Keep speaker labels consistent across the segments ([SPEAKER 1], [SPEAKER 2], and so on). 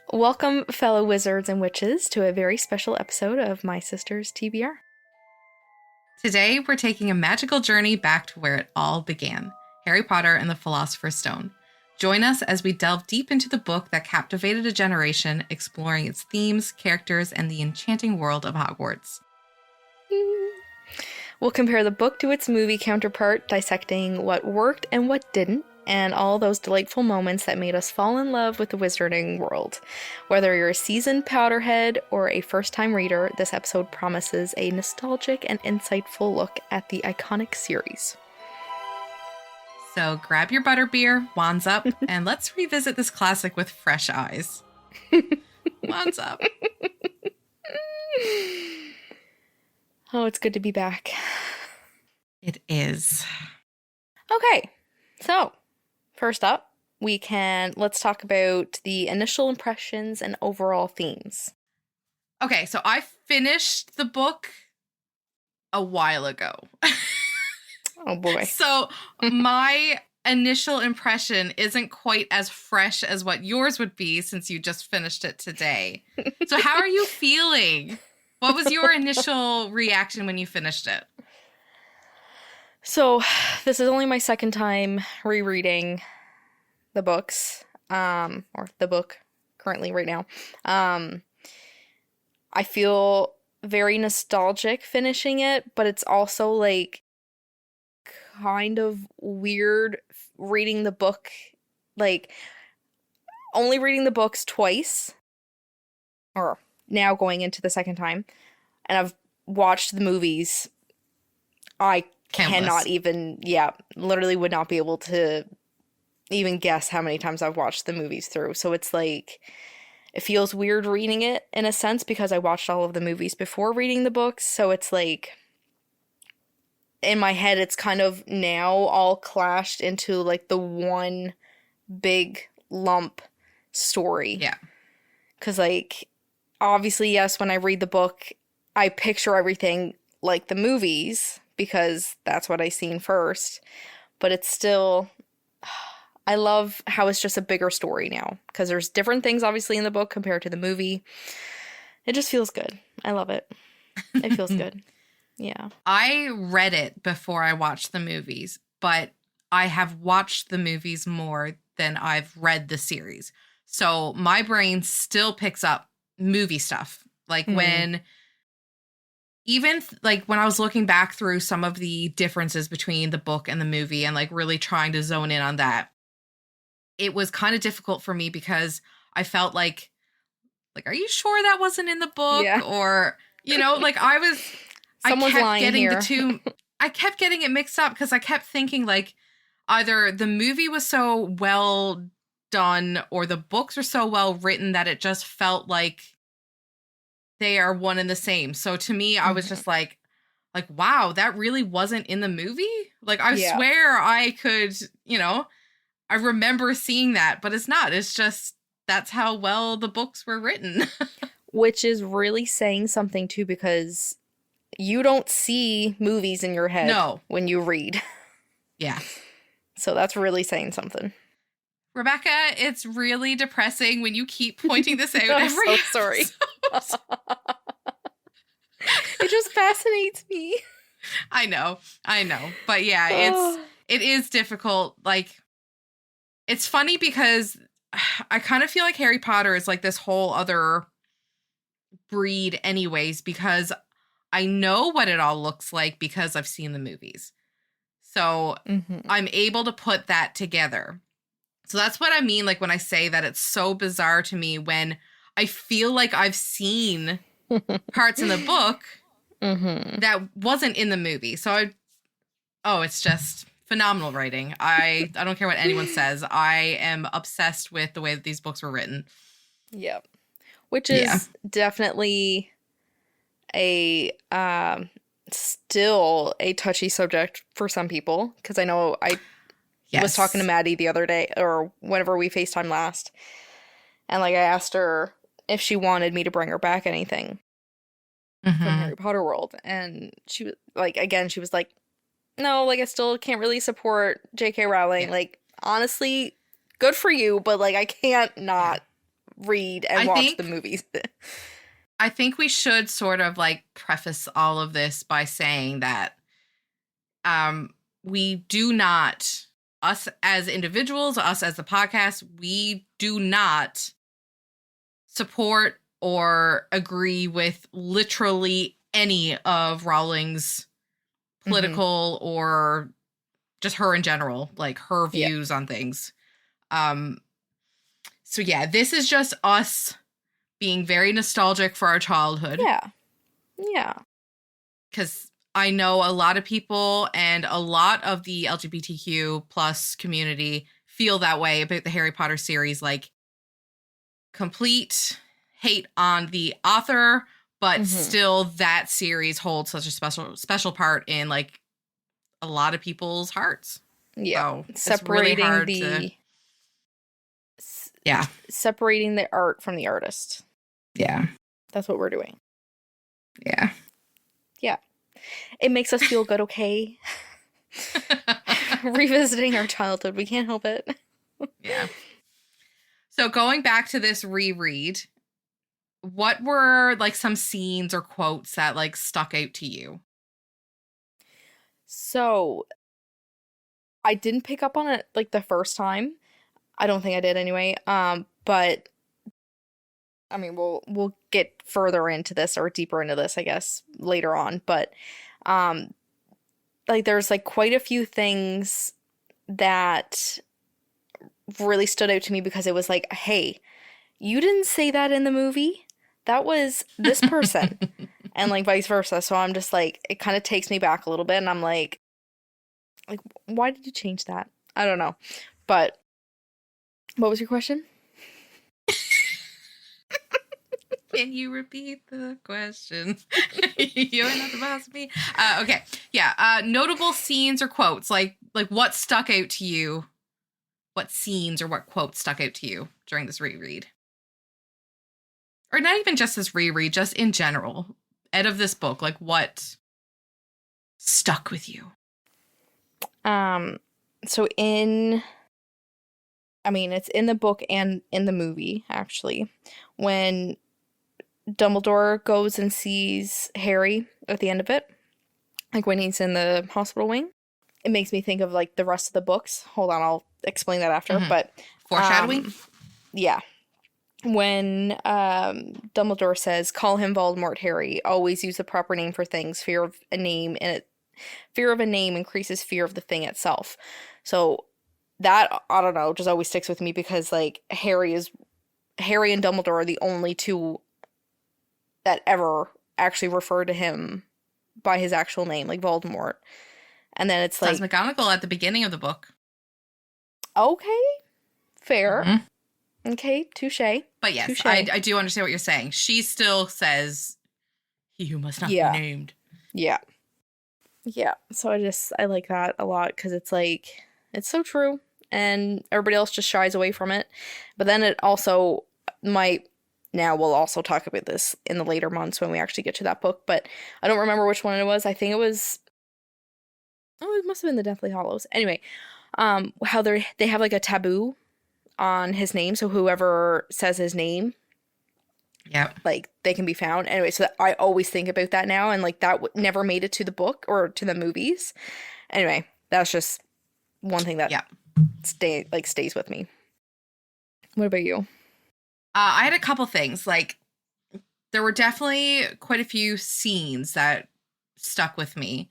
[SPEAKER 1] Welcome, fellow wizards and witches, to a very special episode of My Sister's TBR.
[SPEAKER 2] Today, we're taking a magical journey back to where it all began, Harry Potter and the Philosopher's Stone. Join us as we delve deep into the book that captivated a generation, exploring its themes, characters, and the enchanting world of Hogwarts.
[SPEAKER 1] We'll compare the book to its movie counterpart, dissecting what worked and what didn't, and all those delightful moments that made us fall in love with the wizarding world. Whether you're a seasoned Potterhead or a first-time reader, this episode promises a nostalgic and insightful look at the iconic series.
[SPEAKER 2] So grab your butterbeer, wands up, and let's revisit this classic with fresh eyes. Wands up.
[SPEAKER 1] Oh, it's good to be back.
[SPEAKER 2] It is.
[SPEAKER 1] Okay, so first up, let's talk about the initial impressions and overall themes.
[SPEAKER 2] Okay, so I finished the book a while ago.
[SPEAKER 1] Oh boy.
[SPEAKER 2] So my initial impression isn't quite as fresh as what yours would be since you just finished it today. So how are you feeling? What was your initial reaction when you finished it?
[SPEAKER 1] So this is only my second time rereading the books, or the book currently right now. I feel very nostalgic finishing it, but it's also like kind of weird reading the book, like only reading the books twice, or now going into the second time, and I've watched the movies. I cannot even, literally would not be able to even guess how many times I've watched the movies through. So it's like, it feels weird reading it in a sense because I watched all of the movies before reading the books. So it's like, in my head, it's kind of now all clashed into like the one big lump story.
[SPEAKER 2] Yeah.
[SPEAKER 1] Because like, obviously, yes, when I read the book, I picture everything like the movies because that's what I seen first. But it's still, I love how it's just a bigger story now because there's different things obviously in the book compared to the movie. It just feels good. I love it. It feels good. Yeah.
[SPEAKER 2] I read it before I watched the movies, but I have watched the movies more than I've read the series. So my brain still picks up movie stuff. Like when I was looking back through some of the differences between the book and the movie and like really trying to zone in on that, it was kind of difficult for me because I felt like, are you sure that wasn't in the book?
[SPEAKER 1] Yeah.
[SPEAKER 2] Or, like
[SPEAKER 1] Someone's lying here.
[SPEAKER 2] I kept getting it mixed up because I kept thinking like either the movie was so well done or the books are so well written that it just felt like they are one and the same. So to me, I was just like, wow, that really wasn't in the movie. Like, I swear I could, I remember seeing that, but it's not. It's just, that's how well the books were written.
[SPEAKER 1] Which is really saying something too, because you don't see movies in your head when you read.
[SPEAKER 2] Yeah.
[SPEAKER 1] So that's really saying something.
[SPEAKER 2] Rebecca, it's really depressing when you keep pointing this out
[SPEAKER 1] I'm
[SPEAKER 2] every
[SPEAKER 1] so sorry. It just fascinates me.
[SPEAKER 2] I know. But yeah, it is difficult. Like, it's funny because I kind of feel like Harry Potter is like this whole other breed anyways, because I know what it all looks like because I've seen the movies. So I'm able to put that together. So that's what I mean, like, when I say that it's so bizarre to me when I feel like I've seen parts in the book that wasn't in the movie. So it's just phenomenal writing. I don't care what anyone says. I am obsessed with the way that these books were written.
[SPEAKER 1] Yep. Which is definitely a still a touchy subject for some people, because I know I was talking to Maddie the other day, or whenever we FaceTime last, and like I asked her if she wanted me to bring her back anything from Harry Potter world, and she was like, again, she was like, no, like I still can't really support J.K. Rowling. Like, honestly, good for you, but like I can't not read and
[SPEAKER 2] I
[SPEAKER 1] watch the
[SPEAKER 2] think
[SPEAKER 1] movies.
[SPEAKER 2] I think we should sort of like preface all of this by saying that we do not, us as individuals, us as the podcast, we do not support or agree with literally any of Rowling's political or just her in general, like her
[SPEAKER 1] Yeah.
[SPEAKER 2] views on things. So yeah, this is just us being very nostalgic for our childhood.
[SPEAKER 1] Yeah. Yeah.
[SPEAKER 2] Because I know a lot of people and a lot of the LGBTQ plus community feel that way about the Harry Potter series, like complete hate on the author, but still that series holds such a special part in like a lot of people's hearts.
[SPEAKER 1] Yeah.
[SPEAKER 2] So it's really hard to... Yeah.
[SPEAKER 1] Separating the art from the artist.
[SPEAKER 2] Yeah.
[SPEAKER 1] That's what we're doing.
[SPEAKER 2] Yeah.
[SPEAKER 1] Yeah. It makes us feel good, okay? Revisiting our childhood. We can't help it.
[SPEAKER 2] Yeah. So going back to this reread, what were like some scenes or quotes that like stuck out to you?
[SPEAKER 1] So I didn't pick up on it like the first time. I don't think I did anyway. But I mean, we'll get further into this or deeper into this, I guess, later on. But like there's like quite a few things that really stood out to me because it was like, hey, you didn't say that in the movie. That was this person. And like vice versa. So I'm just like, it kind of takes me back a little bit and I'm like, why did you change that? I don't know. But what was your question?
[SPEAKER 2] Can you repeat the question? You're not the boss of me. Okay. Yeah. Notable scenes or quotes. Like what stuck out to you? What scenes or what quotes stuck out to you during this reread? Or not even just this reread, just in general. Out of this book, like what stuck with you?
[SPEAKER 1] So it's in the book and in the movie, actually. When Dumbledore goes and sees Harry at the end of it, like when he's in the hospital wing, it makes me think of like the rest of the books. Hold on, I'll explain that after. But
[SPEAKER 2] foreshadowing?
[SPEAKER 1] Yeah. When Dumbledore says, "Call him Voldemort, Harry. Always use the proper name for things. Fear of a name increases fear of the thing itself." So that, I don't know, just always sticks with me because like Harry and Dumbledore are the only two that ever actually refer to him by his actual name, like Voldemort. And then it's like
[SPEAKER 2] McGonagall at the beginning of the book.
[SPEAKER 1] Okay, fair. Okay, touche.
[SPEAKER 2] But yes, touche. I do understand what you're saying. She still says, "He who must not be named."
[SPEAKER 1] Yeah. Yeah. So I like that a lot because it's like, it's so true. And everybody else just shies away from it. But then it also might, now we'll also talk about this in the later months when we actually get to that book. But I don't remember which one it was. I think it was, it must have been the Deathly Hallows. Anyway, how they have like a taboo on his name, so whoever says his name, like they can be found. Anyway, so I always think about that now, and like that never made it to the book or to the movies. Anyway, that's just one thing that stays with me. What about you?
[SPEAKER 2] I had a couple things. Like there were definitely quite a few scenes that stuck with me.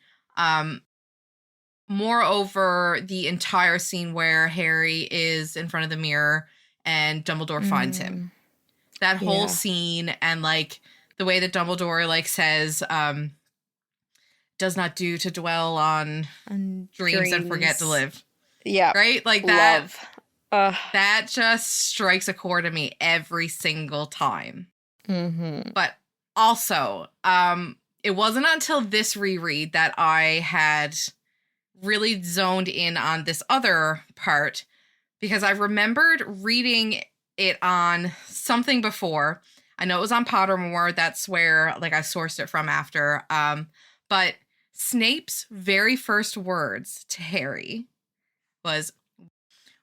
[SPEAKER 2] Moreover, the entire scene where Harry is in front of the mirror and Dumbledore finds him. That whole scene and like the way that Dumbledore like says, does not do to dwell on dreams and forget to live.
[SPEAKER 1] Yeah.
[SPEAKER 2] Right? Like that. That just strikes a chord in me every single time. But also, it wasn't until this reread that I had really zoned in on this other part because I remembered reading it on something before. I know it was on Pottermore. That's where like I sourced it from after. But Snape's very first words to Harry was,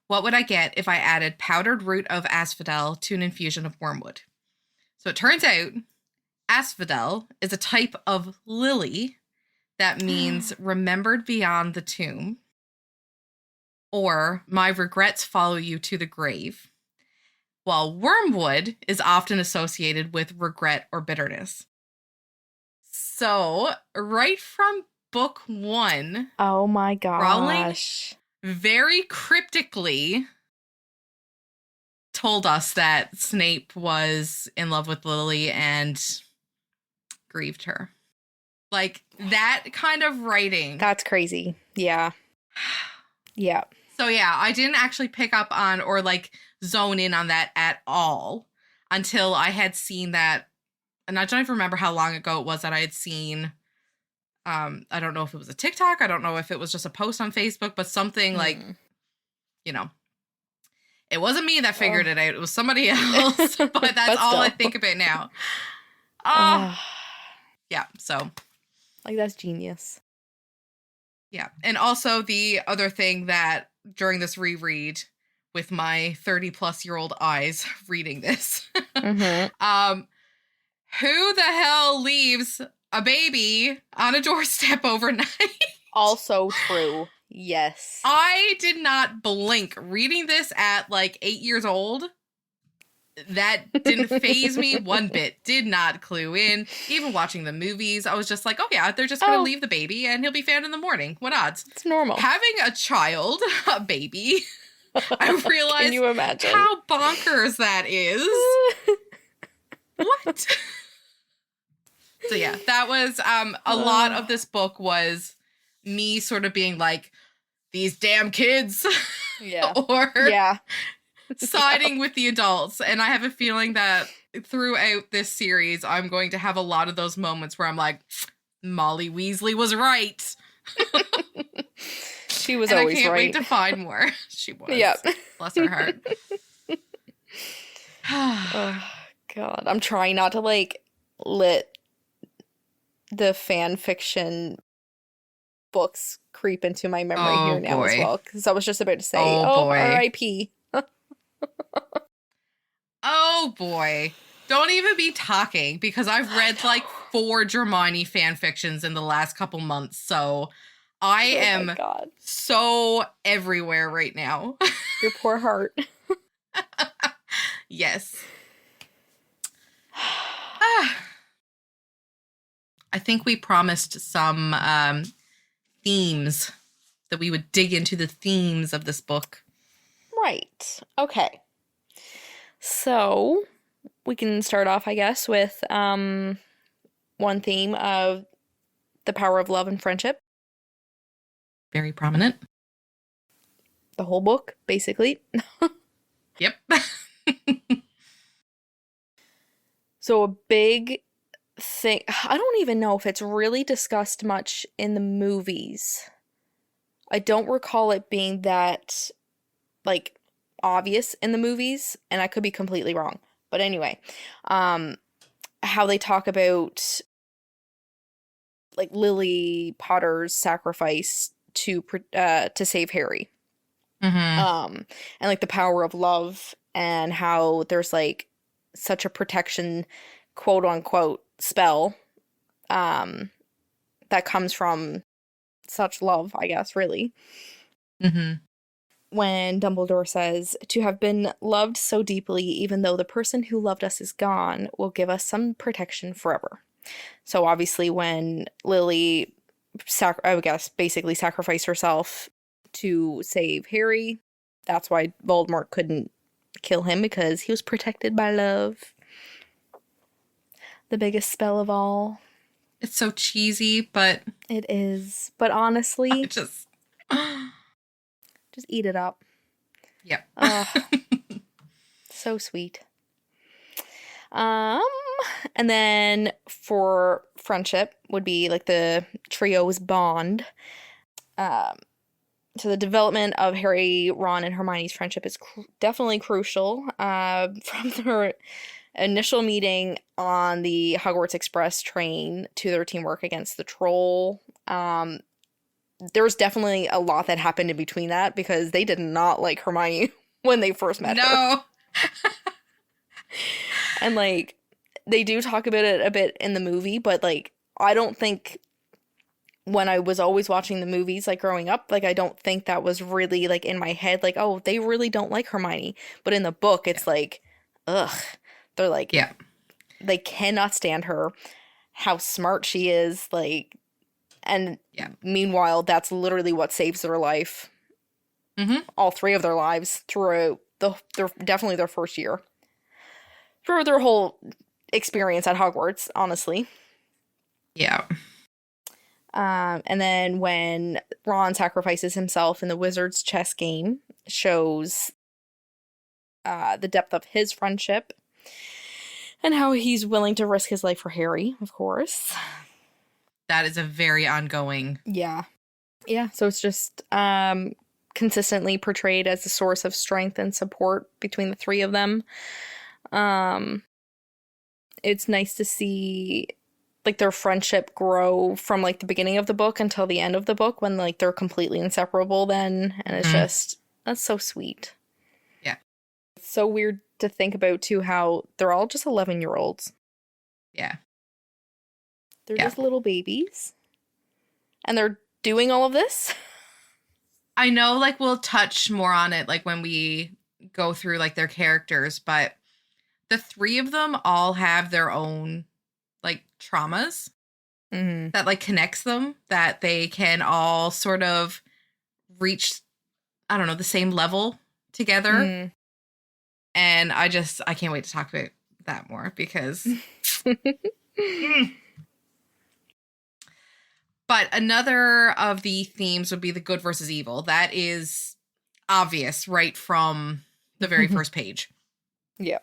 [SPEAKER 2] What would I get if I added powdered root of asphodel to an infusion of wormwood? So it turns out asphodel is a type of lily that means remembered beyond the tomb, or my regrets follow you to the grave, while wormwood is often associated with regret or bitterness. So, right from book 1,
[SPEAKER 1] Oh my
[SPEAKER 2] Rowling
[SPEAKER 1] gosh.
[SPEAKER 2] very cryptically told us that Snape was in love with Lily and grieved her. Like, that kind of writing.
[SPEAKER 1] That's crazy. Yeah. Yeah.
[SPEAKER 2] So yeah, I didn't actually pick up on or like zone in on that at all until I had seen that. And I don't even remember how long ago it was that I had seen. I don't know if it was a TikTok. I don't know if it was just a post on Facebook, but something like, you know, it wasn't me that figured it out. It was somebody else. But that's all I think about now. Yeah. So.
[SPEAKER 1] Like, that's genius.
[SPEAKER 2] Yeah. And also the other thing that during this reread with my 30-plus-year-old eyes reading this,
[SPEAKER 1] Mm-hmm.
[SPEAKER 2] who the hell leaves a baby on a doorstep overnight?
[SPEAKER 1] Also true. Yes.
[SPEAKER 2] I did not blink reading this at like 8 years old. That didn't faze me one bit. Did not clue in. Even watching the movies, I was just like, oh yeah, they're just going to leave the baby and he'll be found in the morning. What odds?
[SPEAKER 1] It's normal.
[SPEAKER 2] Having a child, a baby, I realized
[SPEAKER 1] Can you imagine
[SPEAKER 2] how bonkers that is. What? So yeah, that was a lot of this book was me sort of being like, these damn kids.
[SPEAKER 1] Yeah.
[SPEAKER 2] Or
[SPEAKER 1] yeah.
[SPEAKER 2] siding with the adults. And I have a feeling that throughout this series, I'm going to have a lot of those moments where I'm like, Molly Weasley was right.
[SPEAKER 1] She was
[SPEAKER 2] and
[SPEAKER 1] always
[SPEAKER 2] I can't
[SPEAKER 1] right.
[SPEAKER 2] wait to find more. She was.
[SPEAKER 1] Yep.
[SPEAKER 2] Bless her heart.
[SPEAKER 1] Oh, God. I'm trying not to, like, let the fan fiction books creep into my memory here now as well. Because I was just about to say, boy. R.I.P.
[SPEAKER 2] Oh, boy. Don't even be talking, because I've read, like, 4 Hermione fan fictions in the last couple months, so I am so everywhere right now.
[SPEAKER 1] Your poor heart.
[SPEAKER 2] Yes. I think we promised some themes, that we would dig into the themes of this book.
[SPEAKER 1] Right. Okay. So we can start off, I guess, with one theme of the power of love and friendship.
[SPEAKER 2] Very prominent.
[SPEAKER 1] The whole book, basically.
[SPEAKER 2] Yep.
[SPEAKER 1] So a big thing, I don't even know if it's really discussed much in the movies. I don't recall it being that, like, obvious in the movies, and I could be completely wrong. But anyway, how they talk about, like, Lily Potter's sacrifice to save Harry.
[SPEAKER 2] Mm-hmm.
[SPEAKER 1] And, like, the power of love, and how there's, like, such a protection, quote unquote, spell that comes from such love, I guess, really.
[SPEAKER 2] Mm-hmm.
[SPEAKER 1] When Dumbledore says, to have been loved so deeply, even though the person who loved us is gone, will give us some protection forever. So obviously when Lily, I guess, basically sacrificed herself to save Harry, that's why Voldemort couldn't kill him, because he was protected by love. The biggest spell of all.
[SPEAKER 2] It's so cheesy, but...
[SPEAKER 1] It is. But honestly...
[SPEAKER 2] just
[SPEAKER 1] eat it up.
[SPEAKER 2] Yep.
[SPEAKER 1] So sweet. And then for friendship would be like the trio's bond. So the development of Harry, Ron, and Hermione's friendship is definitely crucial. From their initial meeting on the Hogwarts Express train to their teamwork against the troll. there's definitely a lot that happened in between that because they did not like Hermione when they first met her.
[SPEAKER 2] No.
[SPEAKER 1] And like they do talk about it a bit in the movie, but like I don't think when I was always watching the movies like growing up, like I don't think that was really like in my head like, oh, they really don't like Hermione. But in the book it's like, ugh. They're like
[SPEAKER 2] Yeah.
[SPEAKER 1] they cannot stand her, how smart she is, like, and
[SPEAKER 2] Yeah.
[SPEAKER 1] meanwhile that's literally what saves their life.
[SPEAKER 2] Mm-hmm.
[SPEAKER 1] All three of their lives throughout their definitely their first year. Through their whole experience at Hogwarts, honestly.
[SPEAKER 2] Yeah.
[SPEAKER 1] And then when Ron sacrifices himself in the Wizards chess game, shows the depth of his friendship and how he's willing to risk his life for Harry, of course.
[SPEAKER 2] That is a very ongoing.
[SPEAKER 1] Yeah. Yeah, so it's just consistently portrayed as a source of strength and support between the three of them. It's nice to see like their friendship grow from like the beginning of the book until the end of the book when like they're completely inseparable then, and it's just that's so sweet.
[SPEAKER 2] Yeah.
[SPEAKER 1] It's so weird to think about too how they're all just 11-year-olds.
[SPEAKER 2] Yeah.
[SPEAKER 1] They're just little babies. And they're doing all of this.
[SPEAKER 2] I know like we'll touch more on it like when we go through like their characters, but the three of them all have their own like traumas that like connects them, that they can all sort of reach, I don't know, the same level together. And I can't wait to talk about that more because But another of the themes would be the good versus evil. That is obvious right from the very first page.
[SPEAKER 1] Yeah.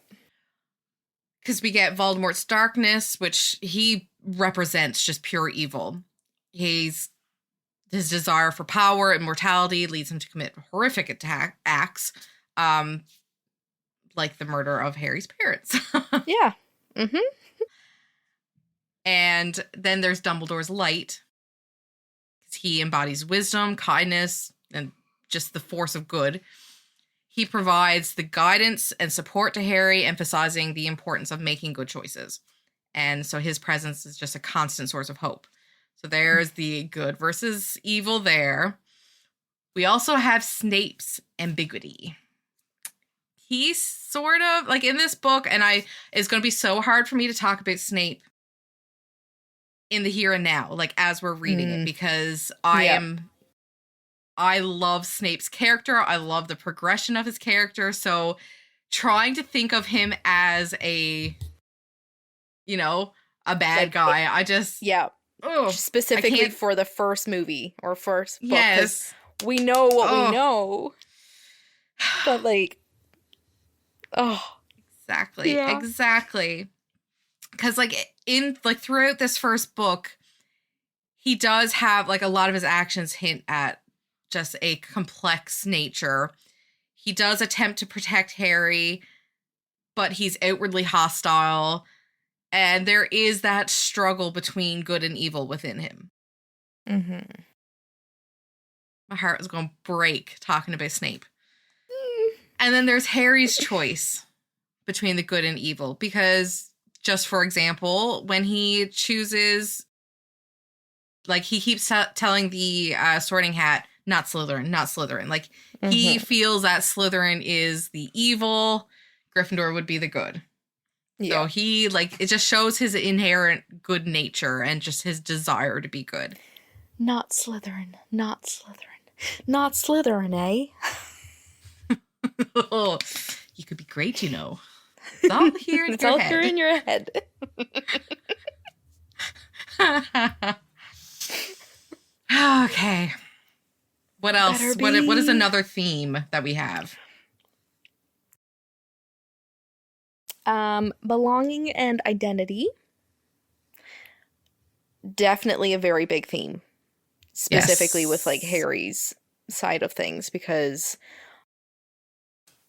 [SPEAKER 2] Because we get Voldemort's darkness, which he represents just pure evil. His desire for power and mortality leads him to commit horrific acts, like the murder of Harry's parents.
[SPEAKER 1] Yeah.
[SPEAKER 2] And then there's Dumbledore's light. He embodies wisdom, kindness, and just the force of good. He provides the guidance and support to Harry, emphasizing the importance of making good choices. And so his presence is just a constant source of hope. So there's the good versus evil there. We also have Snape's ambiguity. He's sort of, like in this book, and it's going to be so hard for me to talk about Snape in the here and now, like as we're reading it, because I love Snape's character. I love the progression of his character. So trying to think of him as a bad guy, I just specifically for the first movie or first book. Yes, we know what we know, but like, exactly. Because like in like throughout this first book, he does have like a lot of his actions hint at just a complex nature. He does attempt to protect Harry, but he's outwardly hostile. And there is that struggle between good and evil within him. My heart is going to break talking about Snape. And then there's Harry's choice between the good and evil. Because, just for example, when he chooses, like, he keeps telling the Sorting Hat, not Slytherin, not Slytherin. Like, he feels that Slytherin is the evil, Gryffindor would be the good. Yeah. So he, like, it just shows his inherent good nature and just his desire to be good.
[SPEAKER 1] Not Slytherin, not Slytherin, not Slytherin, eh?
[SPEAKER 2] You could be great, you know. It's all here in
[SPEAKER 1] it's
[SPEAKER 2] your
[SPEAKER 1] all
[SPEAKER 2] head.
[SPEAKER 1] here in your head.
[SPEAKER 2] Okay. What else? What is another theme that we have?
[SPEAKER 1] Belonging and identity. Definitely a very big theme. Specifically with like Harry's side of things, because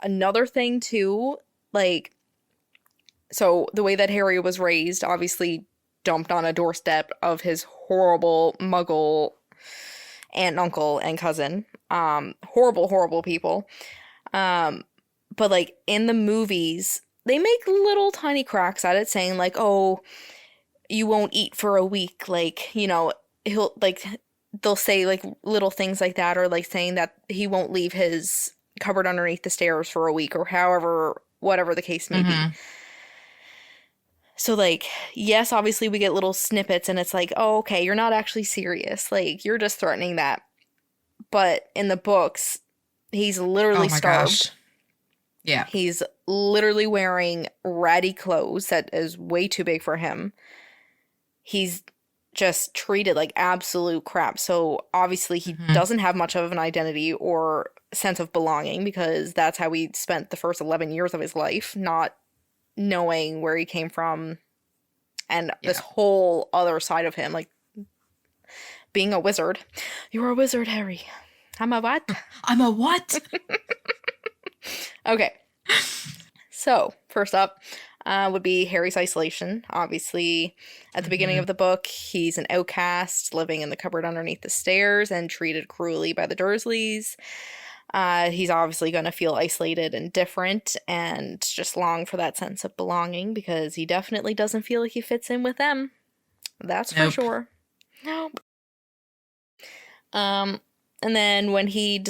[SPEAKER 1] another thing too, like, so the way that Harry was raised, obviously dumped on a doorstep of his horrible muggle aunt, uncle, and cousin. Horrible, horrible people. But like in the movies, they make little tiny cracks at it, saying like, "Oh, you won't eat for a week." Like, you know, he'll like they'll say like little things like that, or like saying that he won't leave his cupboard underneath the stairs for a week, or however, whatever the case may be.
[SPEAKER 2] Mm-hmm.
[SPEAKER 1] So like, yes, obviously we get little snippets, and it's like, oh, okay, you're not actually serious. Like, you're just threatening that. But in the books, he's literally
[SPEAKER 2] Oh my gosh.
[SPEAKER 1] starved.
[SPEAKER 2] Yeah.
[SPEAKER 1] He's literally wearing ratty clothes that is way too big for him. He's just treated like absolute crap. So obviously he
[SPEAKER 2] Mm-hmm.
[SPEAKER 1] doesn't have much of an identity or sense of belonging, because that's how he spent the first 11 years of his life, not knowing where he came from and this
[SPEAKER 2] Yeah.
[SPEAKER 1] whole other side of him, like being a wizard. You're a wizard, Harry. I'm a what?
[SPEAKER 2] I'm a what?
[SPEAKER 1] Okay. So, first up would be Harry's isolation. Obviously, at the beginning
[SPEAKER 2] Mm-hmm.
[SPEAKER 1] of the book, he's an outcast living in the cupboard underneath the stairs and treated cruelly by the Dursleys. He's obviously going to feel isolated and different and just long for that sense of belonging, because he definitely doesn't feel like he fits in with them. That's for
[SPEAKER 2] Nope.
[SPEAKER 1] sure. Nope. And then when he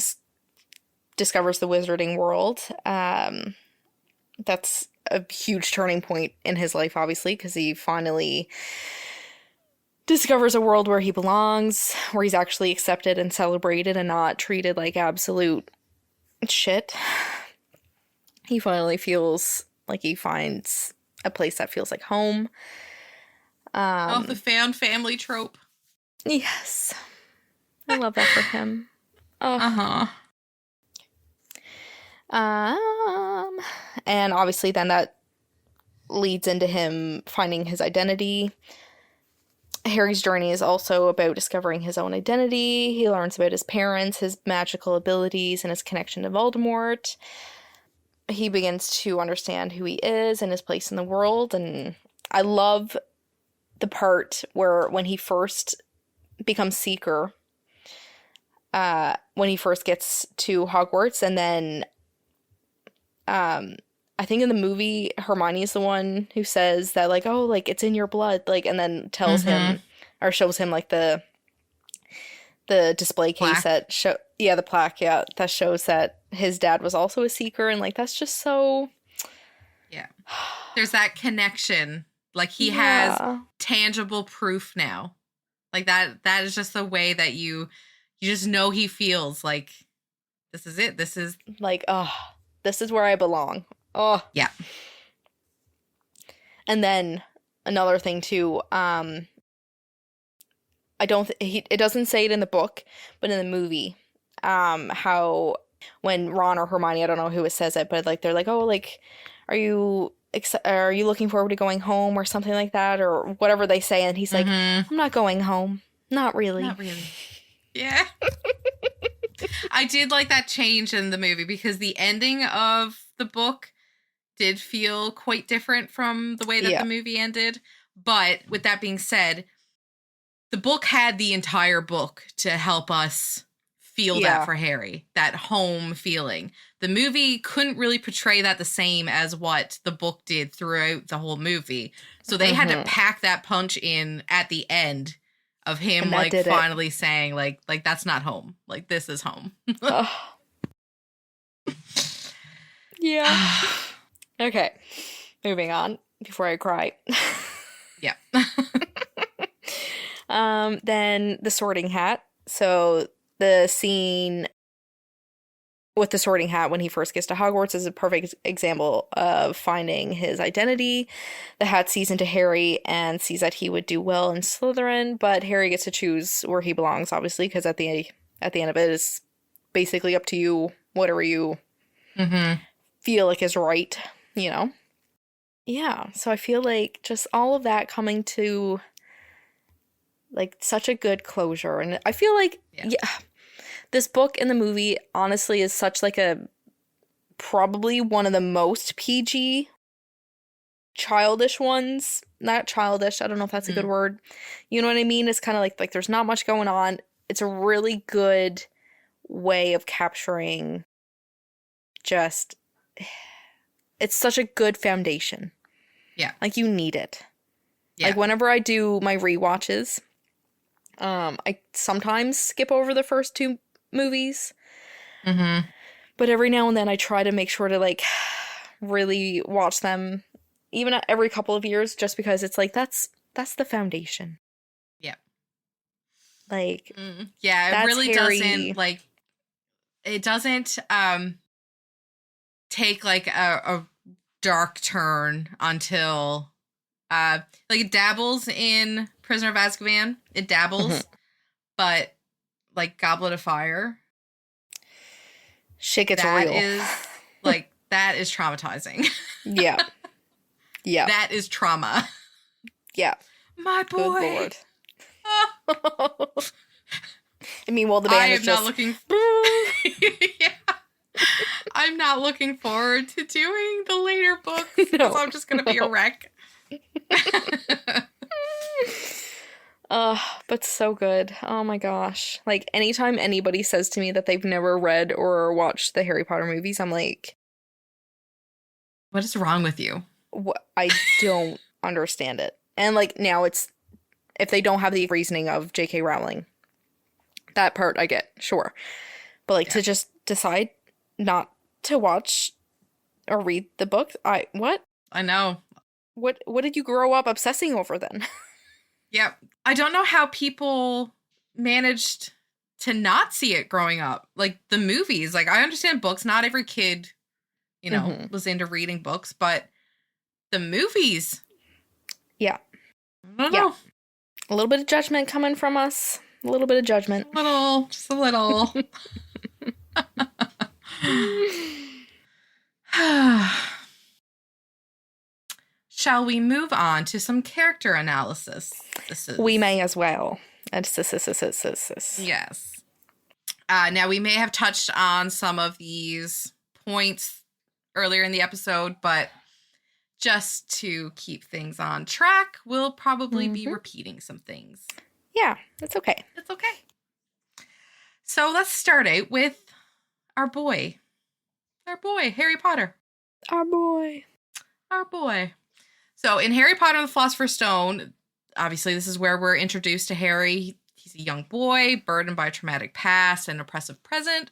[SPEAKER 1] discovers the wizarding world, that's a huge turning point in his life, obviously, because he finally discovers a world where he belongs, where he's actually accepted and celebrated and not treated like absolute shit. He finally feels like he finds a place that feels like home.
[SPEAKER 2] Oh, the found family trope.
[SPEAKER 1] Yes. I love that for him. Oh.
[SPEAKER 2] Uh-huh.
[SPEAKER 1] And obviously then that leads into him finding his identity. Harry's journey is also about discovering his own identity. He learns about his parents, his magical abilities, and his connection to Voldemort. He begins to understand who he is and his place in the world. And I love the part where when he first becomes Seeker, when he first gets to Hogwarts, and then I think in the movie, Hermione is the one who says that, like, oh, like, it's in your blood, like, and then tells him, or shows him, like, the display case
[SPEAKER 2] Plaque.
[SPEAKER 1] that the plaque, yeah, that shows that his dad was also a Seeker, and, like, that's just so...
[SPEAKER 2] Yeah. There's that connection. Like, he
[SPEAKER 1] Yeah.
[SPEAKER 2] has tangible proof now. Like, that is just the way that you just know he feels like, this is it. This is...
[SPEAKER 1] Like, oh, this is where I belong. Oh.
[SPEAKER 2] Yeah.
[SPEAKER 1] And then another thing too, it doesn't say it in the book, but in the movie, how when Ron or Hermione, I don't know who it says it, but like they're like, oh, like, are you looking forward to going home or something like that, or whatever they say, and he's like, I'm not going home, not really.
[SPEAKER 2] Not really. Yeah. I did like that change in the movie, because the ending of the book did feel quite different from the way that the movie ended. But with that being said, the book had the entire book to help us feel that for Harry, that home feeling. The movie couldn't really portray that the same as what the book did throughout the whole movie. So they had to pack that punch in at the end of him, like, finally saying, like, that's not home. Like, this is home.
[SPEAKER 1] Yeah. Okay. Moving on before I cry.
[SPEAKER 2] Yeah.
[SPEAKER 1] Then the Sorting Hat. So the scene with the Sorting Hat when he first gets to Hogwarts is a perfect example of finding his identity. The Hat sees into Harry and sees that he would do well in Slytherin, but Harry gets to choose where he belongs, obviously, because at the end of it, it's basically up to you, whatever you feel like is right, you know? Yeah, so I feel like just all of that coming to, like, such a good closure. And I feel like, this book and the movie, honestly, is such, like, probably one of the most PG childish ones. Not childish, I don't know if that's a good word. You know what I mean? It's kind of like there's not much going on. it's a really good way of capturing just it's such a good foundation.
[SPEAKER 2] Yeah.
[SPEAKER 1] Like you need it.
[SPEAKER 2] Yeah.
[SPEAKER 1] Like whenever I do my rewatches, I sometimes skip over the first two movies.
[SPEAKER 2] Mm-hmm.
[SPEAKER 1] But every now and then I try to make sure to like really watch them even every couple of years just because it's like that's the foundation.
[SPEAKER 2] Yeah.
[SPEAKER 1] Like
[SPEAKER 2] yeah, it really
[SPEAKER 1] Harry.
[SPEAKER 2] doesn't like it doesn't take like a dark turn until like it dabbles in Prisoner of Azkaban. It dabbles, but like Goblet of Fire,
[SPEAKER 1] shit gets
[SPEAKER 2] that
[SPEAKER 1] real.
[SPEAKER 2] is like that is traumatizing.
[SPEAKER 1] Yeah. Yeah.
[SPEAKER 2] That is trauma.
[SPEAKER 1] Yeah.
[SPEAKER 2] My boy.
[SPEAKER 1] Good lord. I mean, well, the band is just...
[SPEAKER 2] not looking... yeah. I'm not looking forward to doing the later books because I'm just going to be a wreck.
[SPEAKER 1] But so good. Oh my gosh. Like, anytime anybody says to me that they've never read or watched the Harry Potter movies, I'm like...
[SPEAKER 2] What is wrong with you?
[SPEAKER 1] I don't understand it. And, like, now it's... If they don't have the reasoning of J.K. Rowling, that part I get, sure. But, like, to just decide not to watch or read the book, what?
[SPEAKER 2] I know.
[SPEAKER 1] What did you grow up obsessing over then?
[SPEAKER 2] Yep. I don't know how people managed to not see it growing up. Like, the movies. Like, I understand books. Not every kid, you know, was into reading books. But the movies.
[SPEAKER 1] Yeah.
[SPEAKER 2] I don't know.
[SPEAKER 1] A little bit of judgment coming from us. A little bit of judgment.
[SPEAKER 2] Just a little. Shall we move on to some character analysis?
[SPEAKER 1] We may as well.
[SPEAKER 2] Yes. Now, we may have touched on some of these points earlier in the episode, but just to keep things on track, we'll probably be repeating some things.
[SPEAKER 1] Yeah, that's okay.
[SPEAKER 2] It's okay. So let's start out with our boy. Our boy, Harry Potter.
[SPEAKER 1] Our boy.
[SPEAKER 2] Our boy. So in Harry Potter and the Philosopher's Stone, obviously this is where we're introduced to Harry. He's a young boy, burdened by a traumatic past and oppressive present.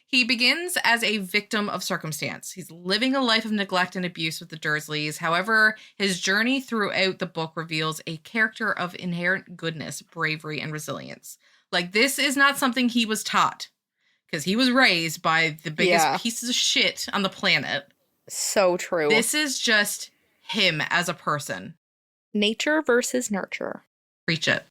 [SPEAKER 2] He begins as a victim of circumstance. He's living a life of neglect and abuse with the Dursleys. However, his journey throughout the book reveals a character of inherent goodness, bravery, and resilience. Like, this is not something he was taught, because he was raised by the biggest pieces of shit on the planet.
[SPEAKER 1] So true.
[SPEAKER 2] This is just him as a person.
[SPEAKER 1] Nature versus nurture.
[SPEAKER 2] Preach it.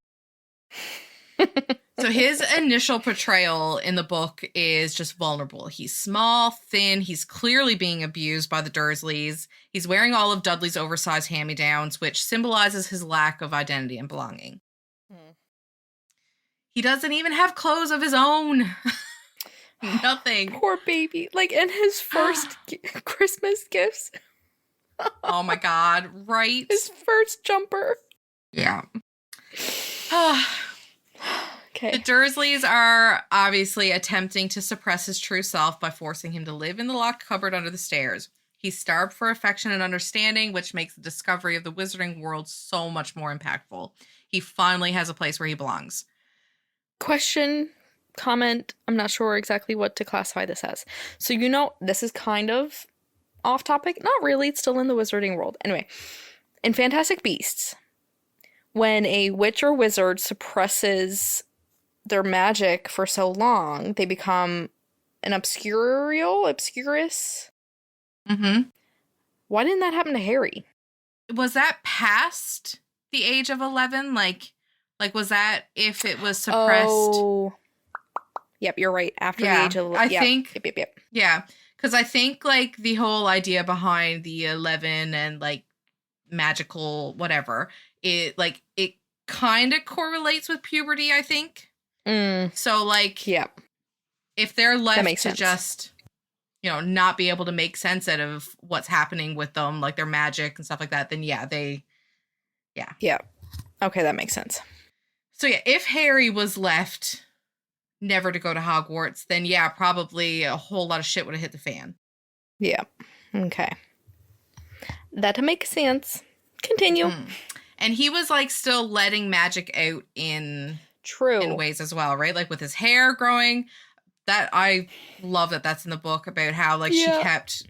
[SPEAKER 2] So his initial portrayal in the book is just vulnerable. He's small, thin. He's clearly being abused by the Dursleys. He's wearing all of Dudley's oversized hand-me-downs, which symbolizes his lack of identity and belonging. He doesn't even have clothes of his own. Nothing.
[SPEAKER 1] Poor baby. Like, in his first Christmas gifts.
[SPEAKER 2] Oh my God, right?
[SPEAKER 1] His first jumper.
[SPEAKER 2] Yeah.
[SPEAKER 1] Okay.
[SPEAKER 2] The Dursleys are obviously attempting to suppress his true self by forcing him to live in the locked cupboard under the stairs. He's starved for affection and understanding, which makes the discovery of the wizarding world so much more impactful. He finally has a place where he belongs.
[SPEAKER 1] Question, comment, I'm not sure exactly what to classify this as. So, you know, this is kind of off topic. Not really, it's still in the wizarding world. Anyway, in Fantastic Beasts, when a witch or wizard suppresses their magic for so long, they become an obscurus.
[SPEAKER 2] Mm-hmm.
[SPEAKER 1] Why didn't that happen to Harry?
[SPEAKER 2] Was that past the age of 11? Like was that if it was suppressed?
[SPEAKER 1] Oh, yep, you're right. After the age of 11.
[SPEAKER 2] I think.
[SPEAKER 1] Yep.
[SPEAKER 2] Yeah, because I think like the whole idea behind the 11 and like magical whatever, it kind of correlates with puberty, I think. So like, if they're left to just, you know, not be able to make sense out of what's happening with them, like their magic and stuff like that, then yeah. Okay,
[SPEAKER 1] that makes sense.
[SPEAKER 2] So yeah, if Harry was left never to go to Hogwarts, then yeah, probably a whole lot of shit would have hit the fan.
[SPEAKER 1] Yeah. Okay. That makes sense. Continue.
[SPEAKER 2] Mm. And he was like still letting magic out in
[SPEAKER 1] True.
[SPEAKER 2] ways as well, right? Like with his hair growing. That I love that's in the book about how like she kept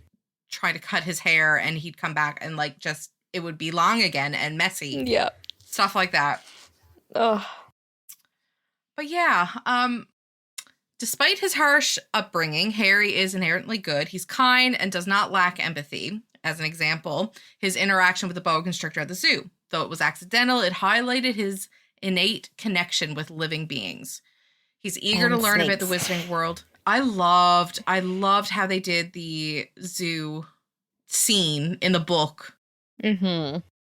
[SPEAKER 2] trying to cut his hair and he'd come back and like just it would be long again and messy.
[SPEAKER 1] Yeah.
[SPEAKER 2] Stuff like that.
[SPEAKER 1] Ugh.
[SPEAKER 2] But yeah, despite his harsh upbringing, Harry is inherently good. He's kind and does not lack empathy. As an example, his interaction with the boa constrictor at the zoo. Though it was accidental, it highlighted his innate connection with living beings. He's eager to learn about the wizarding world. I loved how they did the zoo scene in the book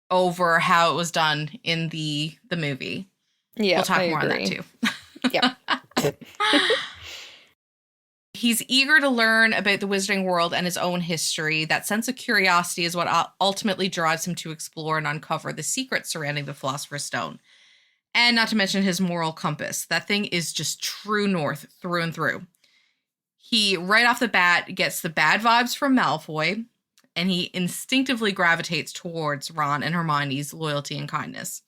[SPEAKER 2] over how it was done in the movie.
[SPEAKER 1] Yeah,
[SPEAKER 2] we'll talk more on that too.
[SPEAKER 1] Yeah.
[SPEAKER 2] He's eager to learn about the wizarding world and his own history. That sense of curiosity is what ultimately drives him to explore and uncover the secrets surrounding the Philosopher's Stone. And not to mention his moral compass. That thing is just true north through and through. He, right off the bat, gets the bad vibes from Malfoy, and he instinctively gravitates towards Ron and Hermione's loyalty and kindness.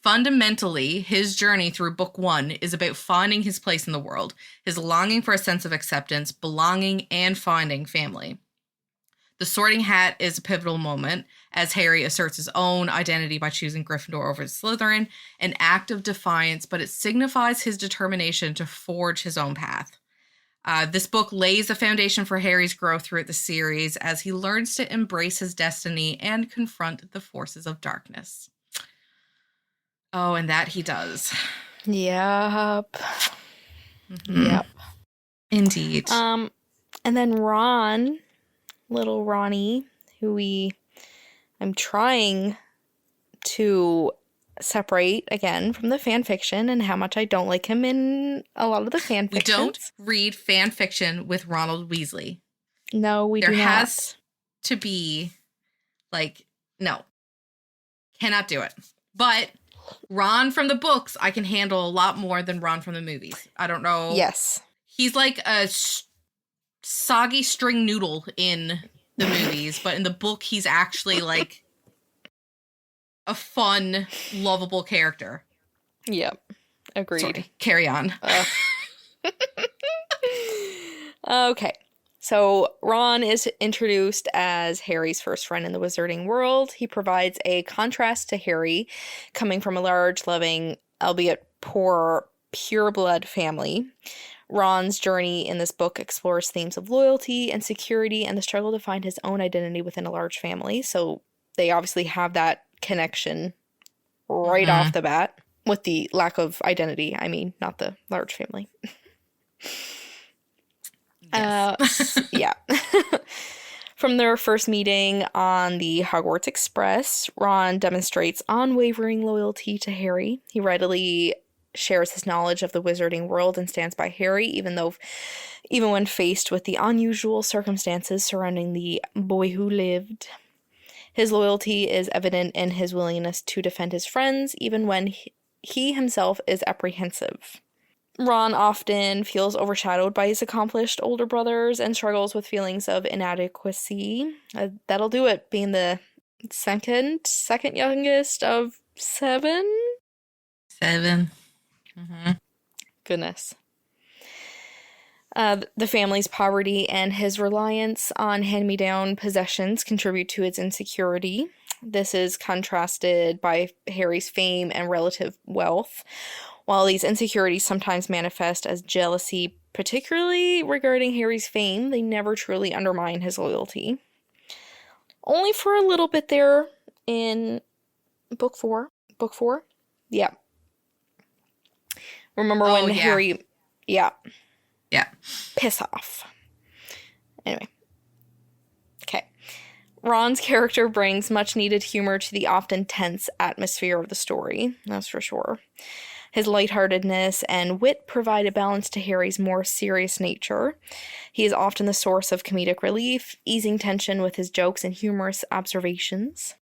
[SPEAKER 2] Fundamentally, his journey through book 1 is about finding his place in the world, his longing for a sense of acceptance, belonging, and finding family. The Sorting Hat is a pivotal moment as Harry asserts his own identity by choosing Gryffindor over Slytherin, an act of defiance, but it signifies his determination to forge his own path. This book lays the foundation for Harry's growth throughout the series as he learns to embrace his destiny and confront the forces of darkness. Oh, and that he does.
[SPEAKER 1] Yep.
[SPEAKER 2] Mm-hmm.
[SPEAKER 1] Yep.
[SPEAKER 2] Indeed.
[SPEAKER 1] And then Ron, little Ronnie, who I'm trying to separate again from the fan fiction and how much I don't like him in a lot of the fan fiction.
[SPEAKER 2] We don't read fan fiction with Ronald Weasley.
[SPEAKER 1] No, we do not.
[SPEAKER 2] There has to be, like, no. Cannot do it. But Ron from the books, I can handle a lot more than Ron from the movies. I don't know.
[SPEAKER 1] Yes.
[SPEAKER 2] He's like a soggy string noodle in the movies, but in the book, he's actually like a fun, lovable character.
[SPEAKER 1] Yep. Agreed.
[SPEAKER 2] Sorry, carry on.
[SPEAKER 1] Okay. So Ron is introduced as Harry's first friend in the wizarding world. He provides a contrast to Harry, coming from a large, loving, albeit poor, pure-blood family. Ron's journey in this book explores themes of loyalty and security and the struggle to find his own identity within a large family. So they obviously have that connection right off the bat with the lack of identity. I mean, not the large family.
[SPEAKER 2] Yes.
[SPEAKER 1] Yeah. From their first meeting on the Hogwarts Express, Ron demonstrates unwavering loyalty to Harry. He readily shares his knowledge of the wizarding world and stands by Harry, even when faced with the unusual circumstances surrounding the boy who lived. His loyalty is evident in his willingness to defend his friends, even when he himself is apprehensive. Ron often feels overshadowed by his accomplished older brothers and struggles with feelings of inadequacy. That'll do it, being the second youngest of 7.
[SPEAKER 2] 7. Mm-hmm.
[SPEAKER 1] Goodness. The family's poverty and his reliance on hand-me-down possessions contribute to its insecurity. This is contrasted by Harry's fame and relative wealth. While these insecurities sometimes manifest as jealousy, particularly regarding Harry's fame, they never truly undermine his loyalty. Only for a little bit there in book 4. Book 4? Yeah. Remember when Harry... Yeah.
[SPEAKER 2] Yeah.
[SPEAKER 1] Piss off. Anyway. Okay. Ron's character brings much needed humor to the often tense atmosphere of the story. That's for sure. His lightheartedness and wit provide a balance to Harry's more serious nature. He is often the source of comedic relief, easing tension with his jokes and humorous observations.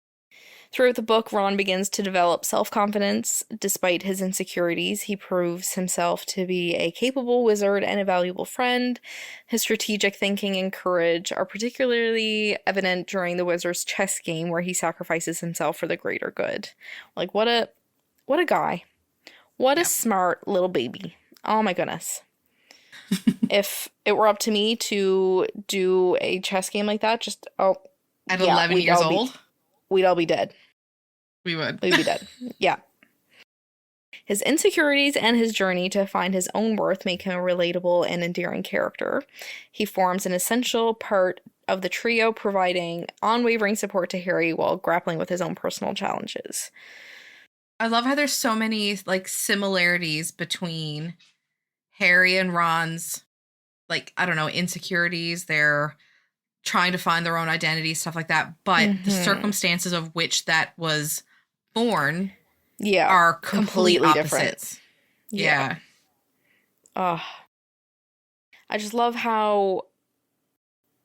[SPEAKER 1] Throughout the book, Ron begins to develop self-confidence. Despite his insecurities, he proves himself to be a capable wizard and a valuable friend. His strategic thinking and courage are particularly evident during the wizard's chess game where he sacrifices himself for the greater good. Like what a guy. What a
[SPEAKER 2] Yeah.
[SPEAKER 1] smart little baby. Oh my goodness. If it were up to me to do a chess game like that,
[SPEAKER 2] At
[SPEAKER 1] yeah,
[SPEAKER 2] 11 years old,
[SPEAKER 1] we'd all be dead.
[SPEAKER 2] we would.
[SPEAKER 1] We'd be dead. Yeah. His insecurities and his journey to find his own worth make him a relatable and endearing character. He forms an essential part of the trio, providing unwavering support to Harry while grappling with his own personal challenges.
[SPEAKER 2] I love how there's so many like similarities between Harry and Ron's, like, I don't know, insecurities. They're trying to find their own identity, stuff like that. But the circumstances of which that was born are completely opposites. Yeah.
[SPEAKER 1] Oh, I just love how,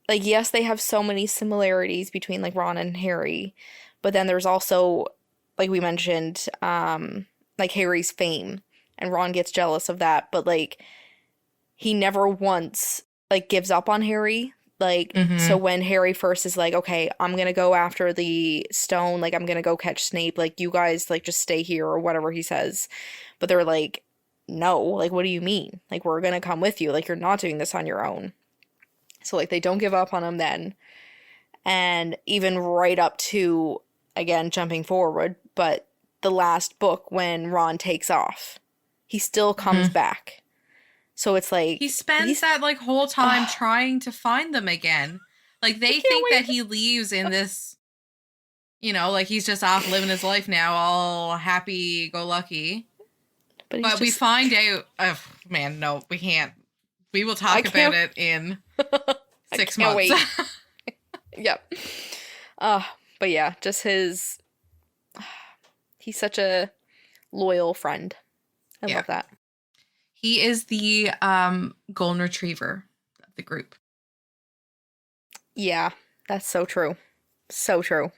[SPEAKER 1] like, yes, they have so many similarities between, like, Ron and Harry, but then there's also, like we mentioned, like, Harry's fame, and Ron gets jealous of that, but, like, he never once, like, gives up on Harry. Like, so when Harry first is like, okay, I'm gonna go after the stone, like, I'm gonna go catch Snape, like, you guys, like, just stay here, or whatever he says. But they're like, no, like, what do you mean? Like, we're gonna come with you. Like, you're not doing this on your own. So, like, they don't give up on him then. And even right up to, again, jumping forward, but the last book when Ron takes off, he still comes back. So it's like
[SPEAKER 2] he spends that like whole time trying to find them again. Like they think that he leaves in this, you know, like he's just off living his life now, all happy go lucky. But we find out, oh man, no, we can't. We will talk about it in 6 months.
[SPEAKER 1] Wait. Yep. But yeah, just he's such a loyal friend. I love that.
[SPEAKER 2] He is the golden retriever of the group.
[SPEAKER 1] Yeah, that's so true. So true.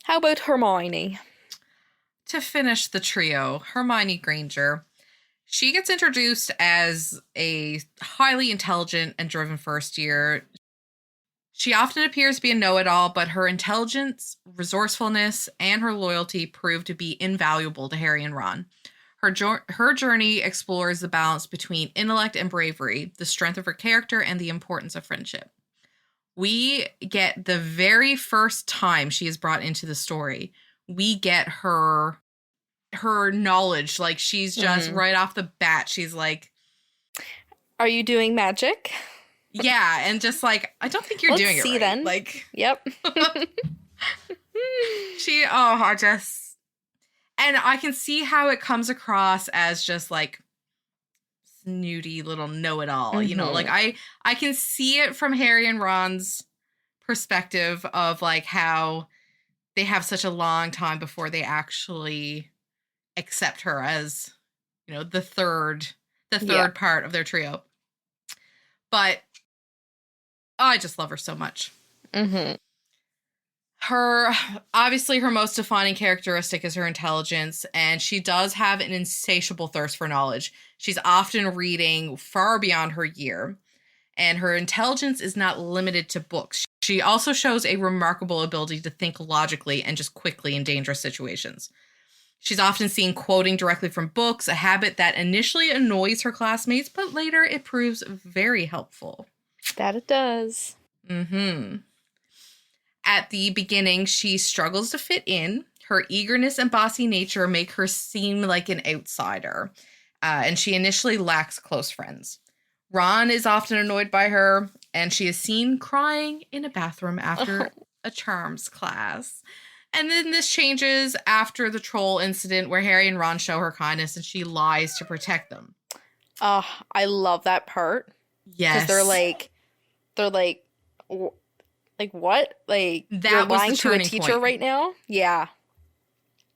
[SPEAKER 1] How about Hermione?
[SPEAKER 2] To finish the trio, Hermione Granger. She gets introduced as a highly intelligent and driven first year. She often appears to be a know-it-all, but her intelligence, resourcefulness, and her loyalty prove to be invaluable to Harry and Ron. Her journey explores the balance between intellect and bravery, the strength of her character, and the importance of friendship. We get the very first time she is brought into the story, we get her knowledge. Like, she's just right off the bat, she's like,
[SPEAKER 1] are you doing magic?
[SPEAKER 2] Yeah, and just like, I don't think you're doing it right. Then. Like,
[SPEAKER 1] yep.
[SPEAKER 2] And I can see how it comes across as just like snooty little know-it-all, you know, like I can see it from Harry and Ron's perspective of like how they have such a long time before they actually accept her as, you know, the third part of their trio. But I just love her so much. Her most defining characteristic is her intelligence, and she does have an insatiable thirst for knowledge. She's often reading far beyond her year, and her intelligence is not limited to books. She also shows a remarkable ability to think logically and just quickly in dangerous situations. She's often seen quoting directly from books, a habit that initially annoys her classmates, but later it proves very helpful.
[SPEAKER 1] That it does.
[SPEAKER 2] At the beginning, she struggles to fit in. Her eagerness and bossy nature make her seem like an outsider, and she initially lacks close friends. Ron is often annoyed by her, and she is seen crying in a bathroom after a charms class. And then this changes after the troll incident where Harry and Ron show her kindness and she lies to protect them.
[SPEAKER 1] I love that part.
[SPEAKER 2] Yes.
[SPEAKER 1] Because they're like, what? Like,
[SPEAKER 2] that
[SPEAKER 1] you're
[SPEAKER 2] was
[SPEAKER 1] lying
[SPEAKER 2] the
[SPEAKER 1] to a teacher
[SPEAKER 2] point.
[SPEAKER 1] right now? Yeah.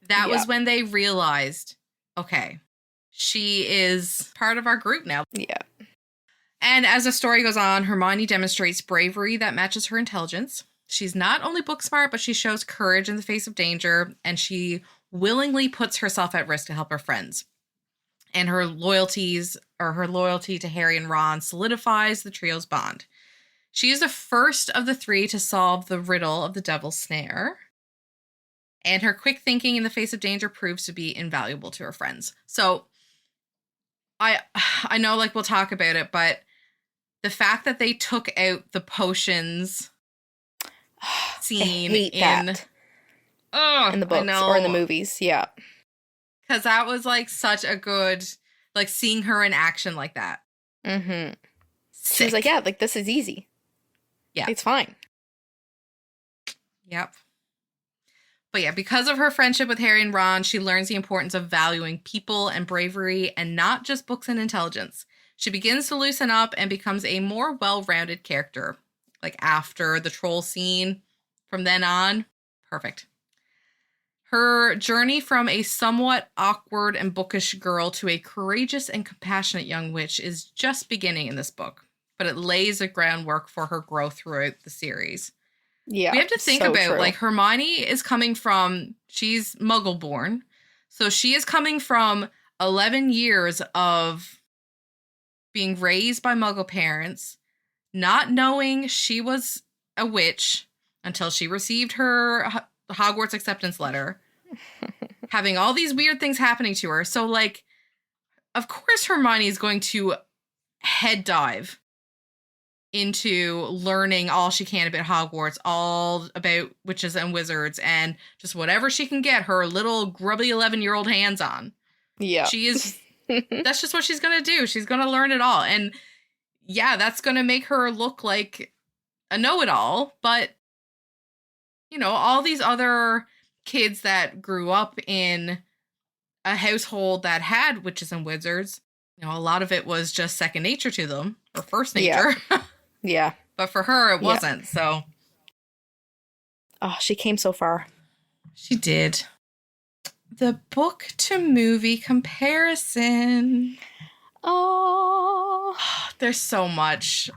[SPEAKER 2] That was when they realized, okay, she is part of our group now.
[SPEAKER 1] Yeah.
[SPEAKER 2] And as the story goes on, Hermione demonstrates bravery that matches her intelligence. she's not only book smart, but she shows courage in the face of danger, and she willingly puts herself at risk to help her friends. And her loyalty to Harry and Ron solidifies the trio's bond. She is the first of the three to solve the riddle of the devil's snare. And her quick thinking in the face of danger proves to be invaluable to her friends. So I know, like, we'll talk about it, but the fact that they took out the potions scene in
[SPEAKER 1] the books or in the movies, yeah.
[SPEAKER 2] Because that was, like, such a good, like, seeing her in action like that.
[SPEAKER 1] Mm-hmm. She was like, yeah, like, this is easy.
[SPEAKER 2] Yeah.
[SPEAKER 1] It's fine.
[SPEAKER 2] Yep. But yeah, because of her friendship with Harry and Ron, she learns the importance of valuing people and bravery and not just books and intelligence. She begins to loosen up and becomes a more well-rounded character. Like, after the troll scene, from then on, perfect. Her journey from a somewhat awkward and bookish girl to a courageous and compassionate young witch is just beginning in this book, but it lays the groundwork for her growth throughout the series.
[SPEAKER 1] Yeah,
[SPEAKER 2] we have to think about, like, Hermione is coming from, she's Muggle born, so she is coming from 11 years of being raised by Muggle parents, not knowing she was a witch until she received her Hogwarts acceptance letter, having all these weird things happening to her. So, like, of course Hermione is going to head dive into learning all she can about Hogwarts, all about witches and wizards, and just whatever she can get her little grubby 11-year-old hands on.
[SPEAKER 1] Yeah.
[SPEAKER 2] She is, that's just what she's going to do. She's going to learn it all. And yeah, that's going to make her look like a know-it-all. But, you know, all these other kids that grew up in a household that had witches and wizards, you know, a lot of it was just second nature to them, or first nature.
[SPEAKER 1] Yeah. Yeah.
[SPEAKER 2] But for her, it wasn't, so.
[SPEAKER 1] Oh, she came so far.
[SPEAKER 2] She did. The book to movie comparison.
[SPEAKER 1] Oh.
[SPEAKER 2] There's so much.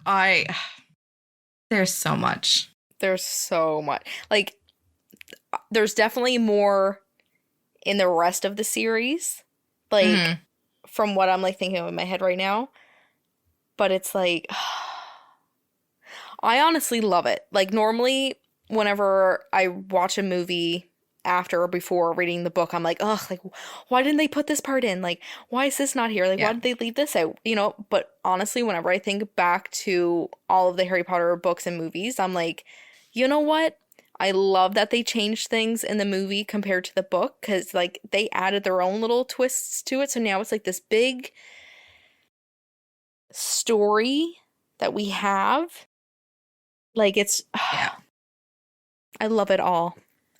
[SPEAKER 2] There's so much.
[SPEAKER 1] There's so much. Like, there's definitely more in the rest of the series. Like, from what I'm, like, thinking of in my head right now. But it's like, I honestly love it. Like, normally, whenever I watch a movie after or before reading the book, I'm like, ugh, like, why didn't they put this part in? Like, why is this not here? Like, why did they leave this out? You know, but honestly, whenever I think back to all of the Harry Potter books and movies, I'm like, you know what? I love that they changed things in the movie compared to the book, because, like, they added their own little twists to it. So now it's like this big story that we have. Like, it's, I love it all.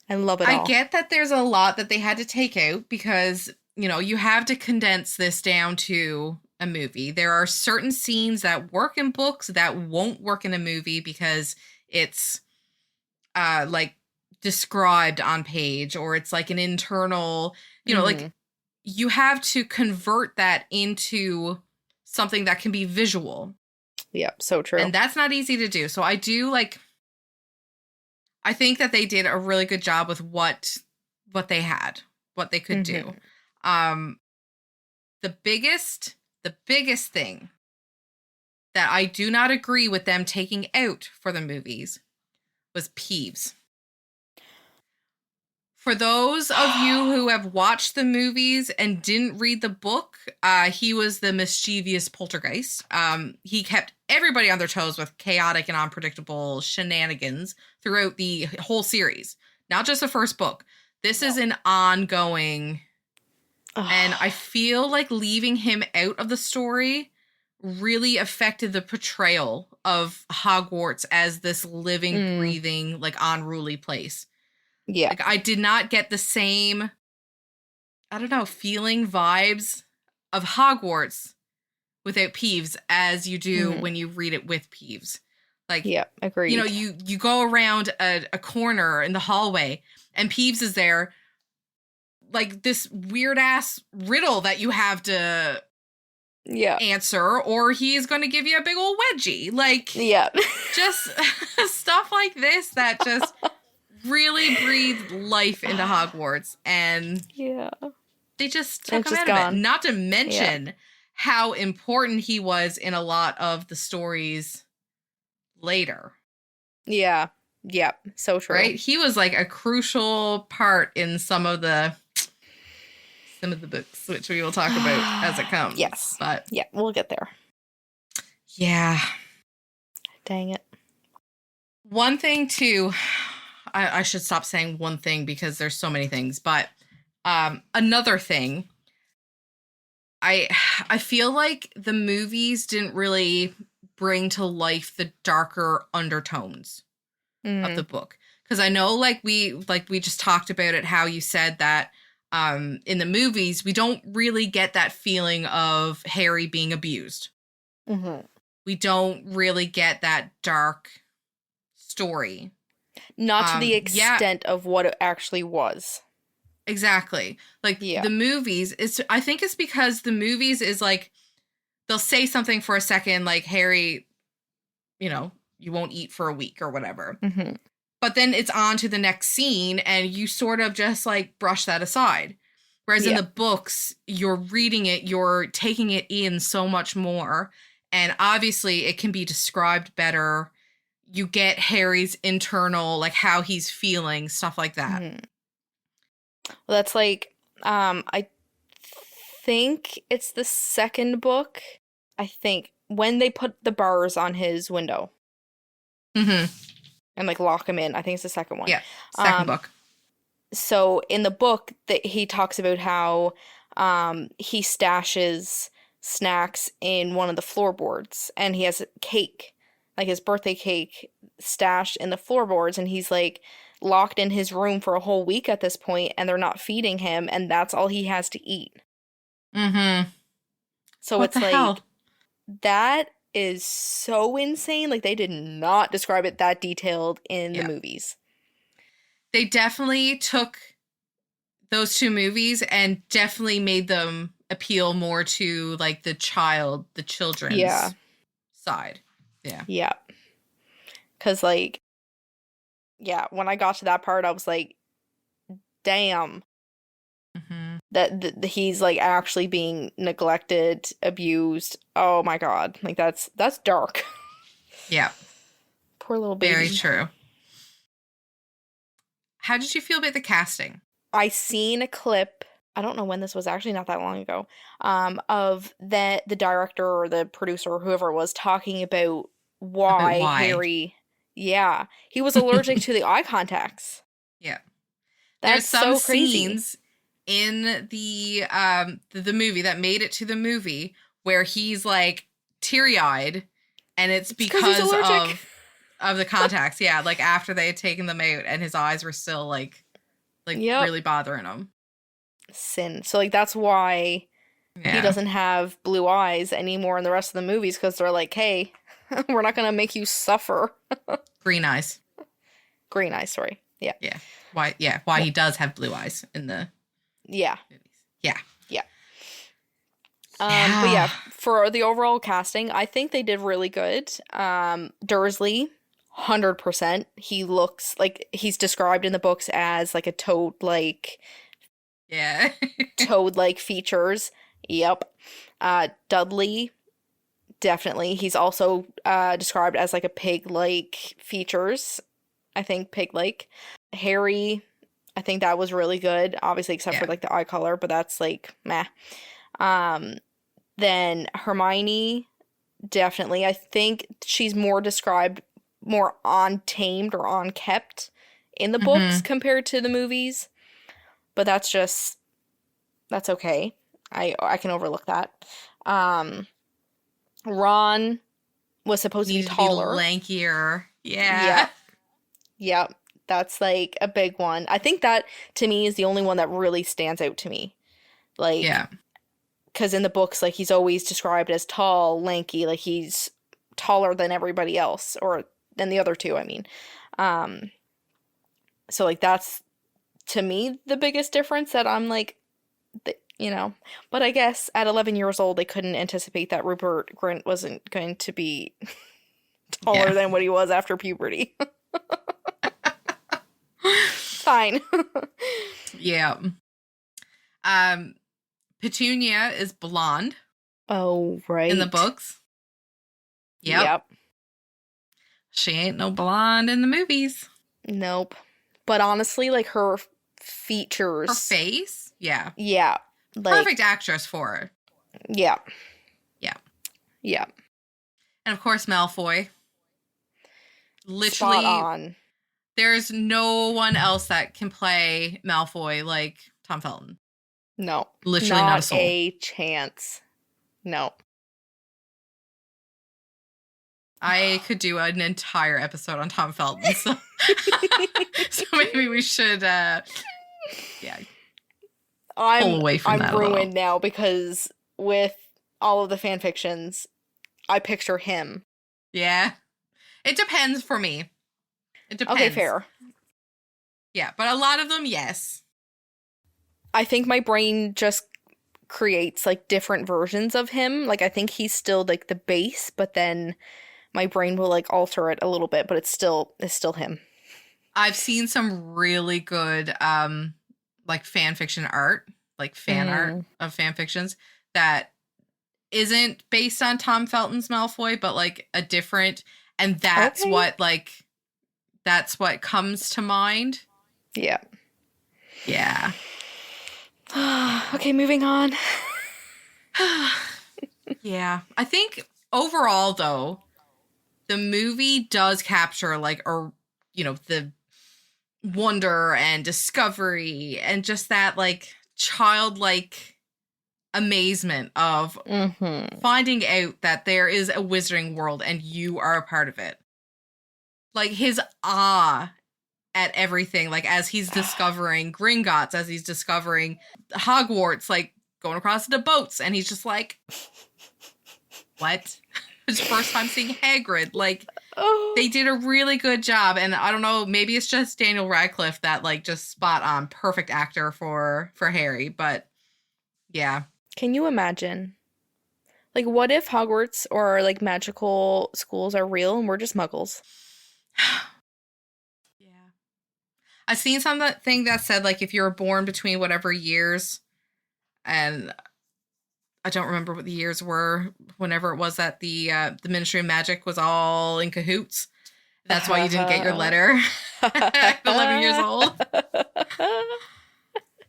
[SPEAKER 1] I love it all.
[SPEAKER 2] I get that there's a lot that they had to take out because, you know, you have to condense this down to a movie. There are certain scenes that work in books that won't work in a movie because it's like described on page, or it's like an internal, you know, like, you have to convert that into something that can be visual.
[SPEAKER 1] Yep, so true.
[SPEAKER 2] And that's not easy to do. So I do, like, I think that they did a really good job with what they had, what they could do. The biggest thing that I do not agree with them taking out for the movies was Peeves. For those of you who have watched the movies and didn't read the book, he was the mischievous poltergeist. He kept everybody on their toes with chaotic and unpredictable shenanigans throughout the whole series. Not just the first book. This is an ongoing... And I feel like leaving him out of the story really affected the portrayal of Hogwarts as this living, breathing, like, unruly place.
[SPEAKER 1] Yeah.
[SPEAKER 2] Like, I did not get the same, I don't know, feeling, vibes of Hogwarts without Peeves as you do when you read it with Peeves. Like,
[SPEAKER 1] yeah, agreed.
[SPEAKER 2] You know, you go around a corner in the hallway and Peeves is there, like, this weird ass riddle that you have to
[SPEAKER 1] Yeah.
[SPEAKER 2] answer, or he's going to give you a big old wedgie. Like,
[SPEAKER 1] Yeah.
[SPEAKER 2] just stuff like this that just really breathed life into Hogwarts, and
[SPEAKER 1] Yeah.
[SPEAKER 2] they just
[SPEAKER 1] And
[SPEAKER 2] took
[SPEAKER 1] it's
[SPEAKER 2] him
[SPEAKER 1] just
[SPEAKER 2] out of it.
[SPEAKER 1] gone.
[SPEAKER 2] Not to
[SPEAKER 1] Yeah.
[SPEAKER 2] mention how important he was in a lot of the stories later.
[SPEAKER 1] Yeah. Yep. So true.
[SPEAKER 2] Right? He was like a crucial part in some of the books, which we will talk about as it comes.
[SPEAKER 1] Yes.
[SPEAKER 2] But
[SPEAKER 1] Yeah, we'll get there.
[SPEAKER 2] yeah.
[SPEAKER 1] Dang it.
[SPEAKER 2] One thing too, I should stop saying one thing because there's so many things, but another thing, I feel like the movies didn't really bring to life the darker undertones of the book. Because I know we just talked about it, how you said that in the movies we don't really get that feeling of Harry being abused.
[SPEAKER 1] Mm-hmm.
[SPEAKER 2] We don't really get that dark story.
[SPEAKER 1] Not to the extent of what it actually was.
[SPEAKER 2] Exactly. Like the movies I think it's because the movies is like they'll say something for a second like, Harry, you won't eat for a week or whatever.
[SPEAKER 1] Mm-hmm.
[SPEAKER 2] But then it's on to the next scene and you sort of just like brush that aside. Whereas in the books, you're reading it, you're taking it in so much more. And obviously it can be described better. You get Harry's internal, like how he's feeling, stuff like that.
[SPEAKER 1] Mm-hmm. Well, that's like, I think it's the second book. I think when they put the bars on his window.
[SPEAKER 2] Mm-hmm.
[SPEAKER 1] And like lock him in. I think it's the second one.
[SPEAKER 2] Yeah, second book.
[SPEAKER 1] So in the book that he talks about how he stashes snacks in one of the floorboards, and he has a cake, like his birthday cake, stashed in the floorboards, and he's like locked in his room for a whole week at this point, and they're not feeding him, and that's all he has to eat.
[SPEAKER 2] Mm-hmm.
[SPEAKER 1] So
[SPEAKER 2] what
[SPEAKER 1] it's
[SPEAKER 2] the
[SPEAKER 1] like
[SPEAKER 2] hell?
[SPEAKER 1] That is so insane. Like they did not describe it that detailed in the movies.
[SPEAKER 2] They definitely took those two movies and definitely made them appeal more to like the children's side. Yeah.
[SPEAKER 1] Yeah. Because like, when I got to that part, I was like, damn.
[SPEAKER 2] Mm-hmm.
[SPEAKER 1] That he's like actually being neglected, abused. Oh my God. Like that's dark.
[SPEAKER 2] Yeah.
[SPEAKER 1] Poor little baby.
[SPEAKER 2] Very true. How did you feel about the casting?
[SPEAKER 1] I seen a clip, I don't know when this was, actually not that long ago, of the director or the producer or whoever it was talking about why Harry, he was allergic to the eye contacts.
[SPEAKER 2] Yeah.
[SPEAKER 1] That's
[SPEAKER 2] There's some
[SPEAKER 1] so crazy.
[SPEAKER 2] scenes in the movie that made it to the movie where he's like teary-eyed, and it's because of the contacts. Yeah, like after they had taken them out and his eyes were still like really bothering him.
[SPEAKER 1] Sin. So like that's why he doesn't have blue eyes anymore in the rest of the movies, because they're like, hey, we're not gonna make you suffer.
[SPEAKER 2] Green eyes.
[SPEAKER 1] Green eyes, sorry. Yeah.
[SPEAKER 2] Yeah. Why he does have blue eyes in the movies. Yeah.
[SPEAKER 1] But yeah, for the overall casting, I think they did really good. Dursley, 100%. He looks like he's described in the books as like a toad-like.
[SPEAKER 2] Yeah.
[SPEAKER 1] Toad-like features. Yep. Dudley, definitely. He's also described as like a pig-like features. I think pig-like. Harry, I think that was really good. Obviously, except for like the eye color, but that's like meh. Then Hermione, definitely. I think she's more described more untamed or unkept in the books compared to the movies. But that's okay. I can overlook that. Ron was supposed to be taller.
[SPEAKER 2] Lankier. Yeah.
[SPEAKER 1] Yep. That's like a big one. I think that to me is the only one that really stands out to me. Like, because in the books, like he's always described as tall, lanky, like he's taller than everybody else, or than the other two, I mean. So like that's to me the biggest difference, that I'm like, you know. But I guess at 11 years old, they couldn't anticipate that Rupert Grint wasn't going to be taller
[SPEAKER 2] Yeah.
[SPEAKER 1] than what he was after puberty. Fine.
[SPEAKER 2] Yeah. Um, Petunia is blonde
[SPEAKER 1] Oh,
[SPEAKER 2] in the
[SPEAKER 1] right.
[SPEAKER 2] books. Yep.
[SPEAKER 1] Yep.
[SPEAKER 2] She ain't no blonde in the movies.
[SPEAKER 1] Nope. But honestly, like her
[SPEAKER 2] Her
[SPEAKER 1] features,
[SPEAKER 2] face? Yeah.
[SPEAKER 1] yeah. Like,
[SPEAKER 2] Perfect actress for her.
[SPEAKER 1] yeah.
[SPEAKER 2] Yeah.
[SPEAKER 1] Yeah.
[SPEAKER 2] And of course, Malfoy.
[SPEAKER 1] Spot
[SPEAKER 2] Literally,
[SPEAKER 1] on.
[SPEAKER 2] there's no one else that can play Malfoy like Tom Felton.
[SPEAKER 1] No.
[SPEAKER 2] Literally not a
[SPEAKER 1] Not
[SPEAKER 2] soul.
[SPEAKER 1] a chance. No.
[SPEAKER 2] I could do an entire episode on Tom Felton. So, so maybe we should, yeah, pull away from
[SPEAKER 1] I'm
[SPEAKER 2] that a little.
[SPEAKER 1] ruined now because with all of the fan fictions, I picture him.
[SPEAKER 2] Yeah. It depends for me. It depends.
[SPEAKER 1] Okay, fair.
[SPEAKER 2] Yeah, but a lot of them, yes.
[SPEAKER 1] I think my brain just creates like different versions of him. Like I think he's still like the base, but then my brain will like alter it a little bit, but it's still him.
[SPEAKER 2] I've seen some really good like fan fiction art, like fan art of fan fictions that isn't based on Tom Felton's Malfoy, but like a different, and that's
[SPEAKER 1] Okay.
[SPEAKER 2] what comes to mind.
[SPEAKER 1] Yeah.
[SPEAKER 2] Yeah.
[SPEAKER 1] Okay, moving on.
[SPEAKER 2] Yeah. I think overall though, the movie does capture like the wonder and discovery and just that like childlike amazement of finding out that there is a wizarding world and you are a part of it. Like his awe at everything, like as he's discovering Gringotts, as he's discovering Hogwarts, like going across the boats, and he's just like, what? His first time seeing Hagrid. Like, they did a really good job, and I don't know, maybe it's just Daniel Radcliffe that like just spot on perfect actor for Harry, but yeah.
[SPEAKER 1] Can you imagine? Like, what if Hogwarts or like magical schools are real and we're just muggles?
[SPEAKER 2] Yeah. I've seen something that said like if you were born between whatever years, and I don't remember what the years were, whenever it was that the Ministry of Magic was all in cahoots. That's why you didn't get your letter at 11 years old.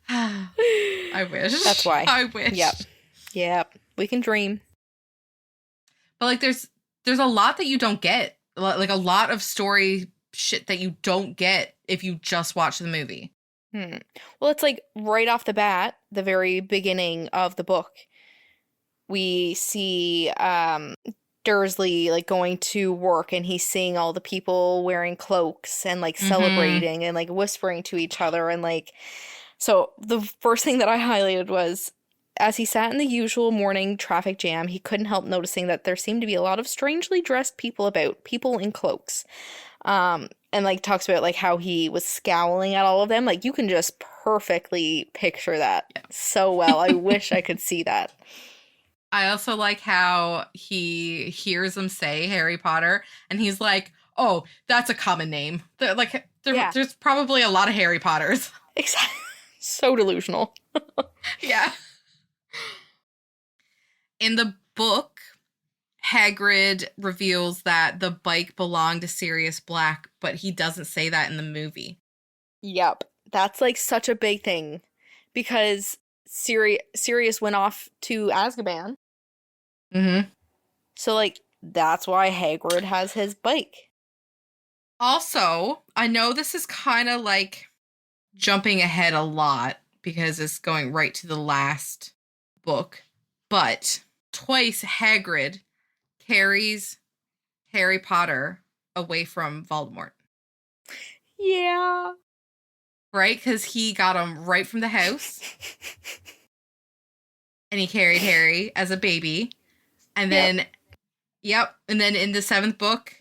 [SPEAKER 2] I wish.
[SPEAKER 1] That's why.
[SPEAKER 2] I wish.
[SPEAKER 1] Yep. We can dream.
[SPEAKER 2] But like there's a lot that you don't get. Like a lot of story shit that you don't get if you just watch the movie.
[SPEAKER 1] Well, it's like right off the bat, the very beginning of the book, we see Dursley like going to work and he's seeing all the people wearing cloaks and like celebrating and like whispering to each other and like, so the first thing that I highlighted was as he sat in the usual morning traffic jam, he couldn't help noticing that there seemed to be a lot of strangely dressed people about, people in cloaks. And like talks about like how he was scowling at all of them. Like you can just perfectly picture that so well. I wish I could see that.
[SPEAKER 2] I also like how he hears them say Harry Potter and he's like, oh, that's a common name. There's probably a lot of Harry Potters.
[SPEAKER 1] Exactly. So delusional.
[SPEAKER 2] Yeah. In the book, Hagrid reveals that the bike belonged to Sirius Black, but he doesn't say that in the movie.
[SPEAKER 1] Yep. That's like such a big thing because Sirius went off to Azkaban. So like that's why Hagrid has his bike.
[SPEAKER 2] Also, I know this is kind of like jumping ahead a lot because it's going right to the last book, but twice Hagrid carries Harry Potter away from Voldemort.
[SPEAKER 1] Yeah.
[SPEAKER 2] Right? Because he got him right from the house. And he carried Harry as a baby. And then, and then in the 7th book,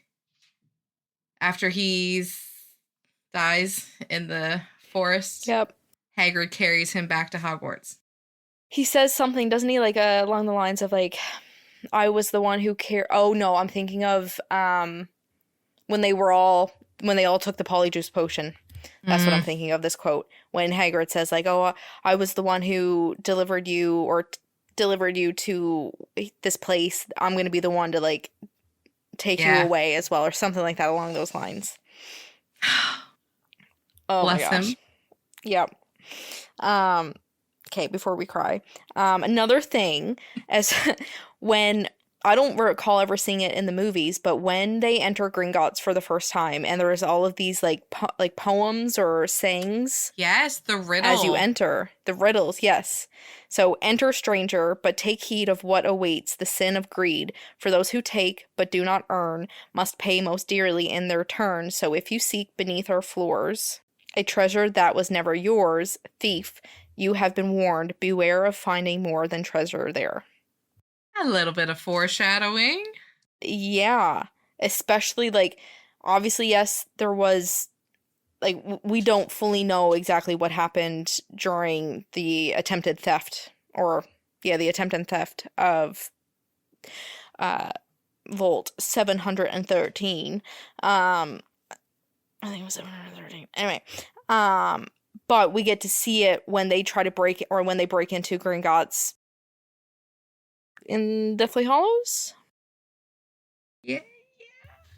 [SPEAKER 2] after he dies in the forest, Hagrid carries him back to Hogwarts.
[SPEAKER 1] He says something, doesn't he, like along the lines of like, I was the one who cared. Oh no, I'm thinking of when they all took the polyjuice potion. That's what I'm
[SPEAKER 2] Mm,
[SPEAKER 1] thinking of, this quote. When Hagrid says like, "Oh, I was the one who delivered you or delivered you to this place. I'm going to be the one to like take you
[SPEAKER 2] yeah.
[SPEAKER 1] away as well," or something like that along those lines. Oh my
[SPEAKER 2] Bless
[SPEAKER 1] gosh.
[SPEAKER 2] him.
[SPEAKER 1] Yep. Um, okay, before we cry. Another thing, as when I don't recall ever seeing it in the movies, but when they enter Gringotts for the first time, and there's all of these like poems or sayings
[SPEAKER 2] Yes, the
[SPEAKER 1] as you
[SPEAKER 2] riddle.
[SPEAKER 1] enter, the riddles, yes. So enter, stranger, but take heed of what awaits the sin of greed. For those who take but do not earn must pay most dearly in their turn. So if you seek beneath our floors a treasure that was never yours, thief, you have been warned, beware of finding more than treasure there.
[SPEAKER 2] A little bit of foreshadowing.
[SPEAKER 1] Yeah, especially like obviously yes, there was like we don't fully know exactly what happened during the attempted theft or yeah, the attempted theft of uh Vault 713. I think it was 713. Anyway, um but we get to see it when they try to break or when they break into Gringotts in Deathly Hollows?
[SPEAKER 2] Yeah.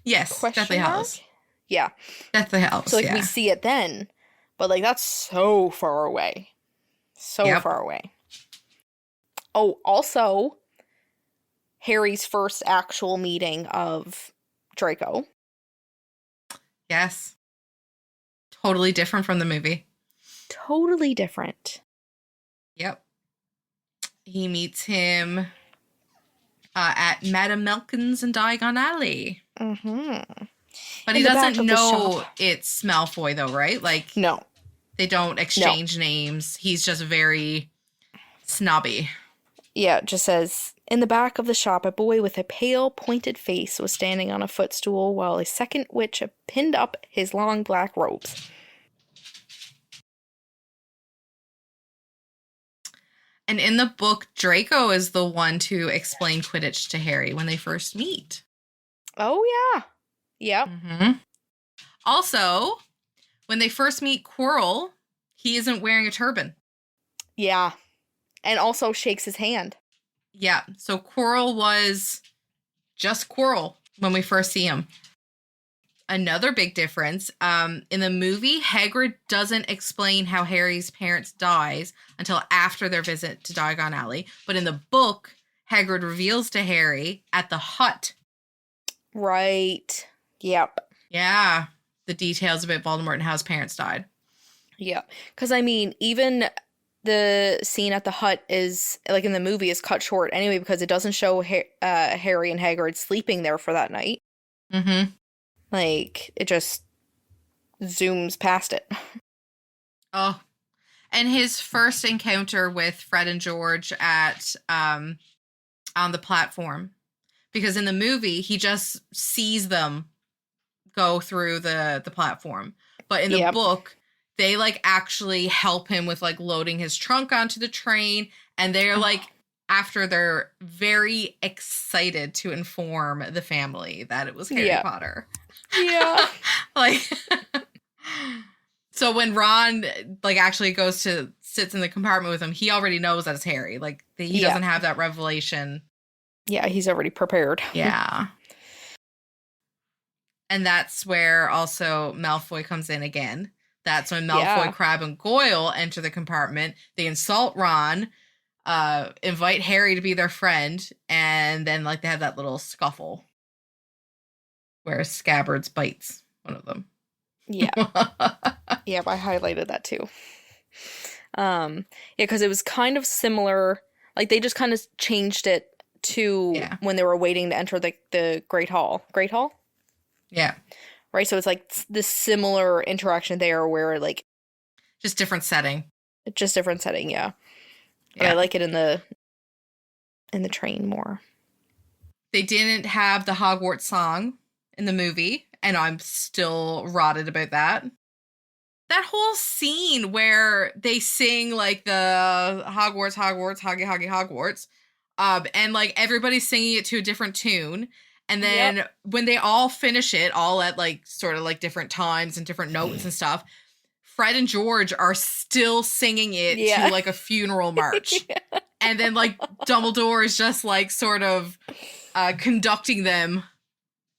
[SPEAKER 2] Yes, Deathly
[SPEAKER 1] Question mark?
[SPEAKER 2] Hallows.
[SPEAKER 1] Yeah.
[SPEAKER 2] Deathly
[SPEAKER 1] So
[SPEAKER 2] Hallows,
[SPEAKER 1] like we
[SPEAKER 2] yeah.
[SPEAKER 1] see it then, but like that's so far away. So
[SPEAKER 2] Yep.
[SPEAKER 1] far away. Oh, also Harry's first actual meeting of Draco.
[SPEAKER 2] Yes. Totally different from the movie.
[SPEAKER 1] Totally different.
[SPEAKER 2] Yep. He meets him at Madame Melkin's in Diagon Alley.
[SPEAKER 1] Mm-hmm.
[SPEAKER 2] But he
[SPEAKER 1] In the back
[SPEAKER 2] doesn't
[SPEAKER 1] of the shop.
[SPEAKER 2] know it's Malfoy, though, right? Like,
[SPEAKER 1] No,
[SPEAKER 2] they don't
[SPEAKER 1] no.
[SPEAKER 2] exchange names. He's just very snobby.
[SPEAKER 1] Yeah, it just says, in the back of the shop, a boy with a pale, pointed face was standing on a footstool while a second witch pinned up his long black robes.
[SPEAKER 2] And in the book, Draco is the one to explain Quidditch to Harry when they first meet.
[SPEAKER 1] Oh, yeah. Yep.
[SPEAKER 2] Mm-hmm. Also, when they first meet Quirrell, he isn't wearing a turban.
[SPEAKER 1] Yeah. And also shakes his hand.
[SPEAKER 2] Yeah, so Quirrell was just Quirrell when we first see him. Another big difference, in the movie, Hagrid doesn't explain how Harry's parents dies until after their visit to Diagon Alley. But in the book, Hagrid reveals to Harry at the hut.
[SPEAKER 1] Right. Yep.
[SPEAKER 2] Yeah, the details about Voldemort and how his parents died.
[SPEAKER 1] Yep. Because, I mean, even the scene at the hut is, like in the movie, is cut short anyway because it doesn't show Harry and Hagrid sleeping there for that night.
[SPEAKER 2] Mm-hmm.
[SPEAKER 1] Like, it just zooms past it.
[SPEAKER 2] Oh, and his first encounter with Fred and George at on the platform, because in the movie he just sees them go through the platform, but in the
[SPEAKER 1] Yep.
[SPEAKER 2] book they like actually help him with like loading his trunk onto the train, and they're like after they're very excited to inform the family that it was Harry
[SPEAKER 1] Yeah.
[SPEAKER 2] Potter.
[SPEAKER 1] Yeah.
[SPEAKER 2] Like so when Ron like actually goes to sits in the compartment with him, he already knows that it's Harry. Like he
[SPEAKER 1] Yeah.
[SPEAKER 2] doesn't have that revelation.
[SPEAKER 1] Yeah, he's already prepared.
[SPEAKER 2] Yeah. And that's where also Malfoy comes in again. That's when Malfoy,
[SPEAKER 1] Yeah.
[SPEAKER 2] Crabbe, and Goyle enter the compartment. They insult Ron, invite Harry to be their friend, and then like they have that little scuffle where Scabbards bites one of them.
[SPEAKER 1] Yeah. Yep, I highlighted that too. Yeah, because it was kind of similar. Like they just kind of changed it to
[SPEAKER 2] Yeah.
[SPEAKER 1] when they were waiting to enter the Great Hall. Great Hall?
[SPEAKER 2] Yeah.
[SPEAKER 1] Right? So it's like this similar interaction there where like
[SPEAKER 2] Just different setting.
[SPEAKER 1] just different setting, yeah. But I
[SPEAKER 2] Yeah.
[SPEAKER 1] like it in the train more.
[SPEAKER 2] They didn't have the Hogwarts song in the movie, and I'm still rotted about that. that whole scene where they sing like the Hogwarts, Hogwarts, Hoggy, Hoggy, Hogwarts, and like everybody's singing it to a different tune. And
[SPEAKER 1] Yep.
[SPEAKER 2] then when they all finish it, all at like sort of like different times and different notes and stuff, Fred and George are still singing it to
[SPEAKER 1] Yeah.
[SPEAKER 2] like a funeral march. And then like Dumbledore is just like sort of conducting them.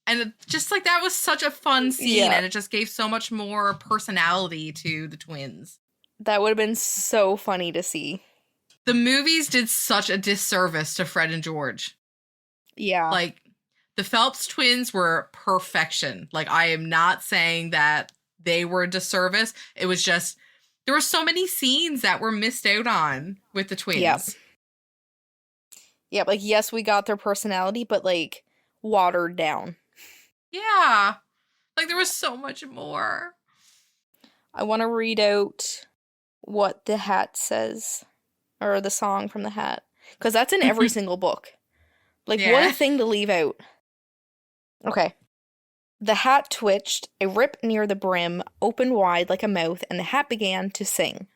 [SPEAKER 2] And just like that was such a fun scene,
[SPEAKER 1] Yeah.
[SPEAKER 2] and it just gave so much more personality to the twins.
[SPEAKER 1] That would have been so funny to see.
[SPEAKER 2] The movies did such a disservice to Fred and George.
[SPEAKER 1] Yeah.
[SPEAKER 2] Like, the Phelps twins were perfection. Like, I am not saying that they were a disservice. It was just, there were so many scenes that were missed out on with the twins.
[SPEAKER 1] Yep. Yep. Like, yes, we got their personality, but like watered down.
[SPEAKER 2] Yeah. Like, there was so much more.
[SPEAKER 1] I want to read out what the hat says, or the song from the hat, because that's in every single book. Like, what a thing to leave out. Okay. The hat twitched, a rip near the brim opened wide like a mouth, and the hat began to sing.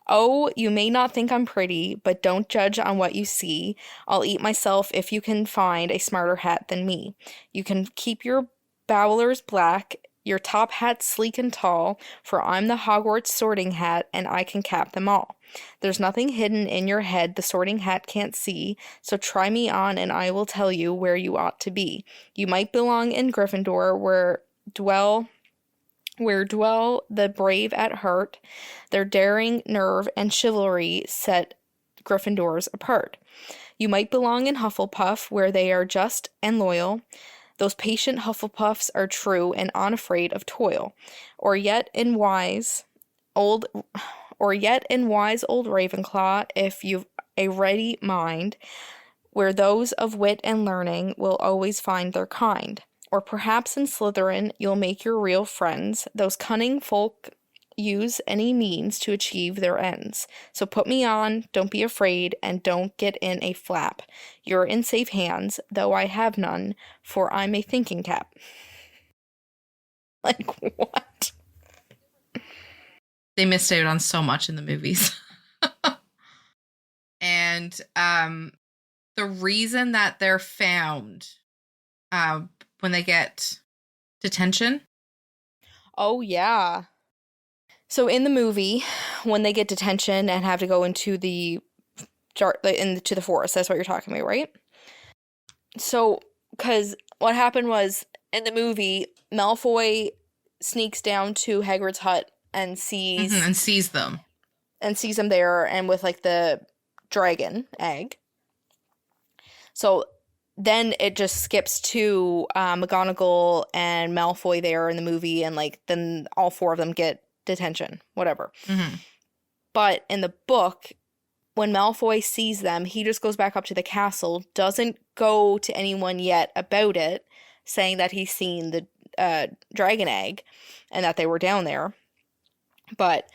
[SPEAKER 1] Oh, you may not think I'm pretty, but don't judge on what you see. I'll eat myself if you can find a smarter hat than me. You can keep your bowlers black, your top hat sleek and tall, for I'm the Hogwarts sorting hat, and I can cap them all. There's nothing hidden in your head the sorting hat can't see, so try me on and I will tell you where you ought to be. You might belong in Gryffindor, where dwell the brave at heart. Their daring, nerve, and chivalry set Gryffindors apart. You might belong in Hufflepuff, where they are just and loyal. Those patient Hufflepuffs are true and unafraid of toil. Or yet in wise old Ravenclaw, if you've a ready mind, where those of wit and learning will always find their kind. Or perhaps in Slytherin you'll make your real friends. Those cunning folk use any means to achieve their ends. So put me on, don't be afraid, and don't get in a flap. You're in safe hands, though I have none, for I'm a thinking cap. Like, what?
[SPEAKER 2] They missed out on so much in the movies. And the reason that they're found when they get detention.
[SPEAKER 1] Oh, yeah. So in the movie, when they get detention and have to go into the forest, that's what you're talking about, right? So, because what happened was, in the movie, Malfoy sneaks down to Hagrid's hut and sees
[SPEAKER 2] them.
[SPEAKER 1] And sees them there, and with, like, the dragon egg. So then it just skips to McGonagall and Malfoy there in the movie, and, like, then all four of them get detention, whatever.
[SPEAKER 2] Mm-hmm.
[SPEAKER 1] But in the book, when Malfoy sees them, he just goes back up to the castle, doesn't go to anyone yet about it, saying that he's seen the dragon egg and that they were down there. But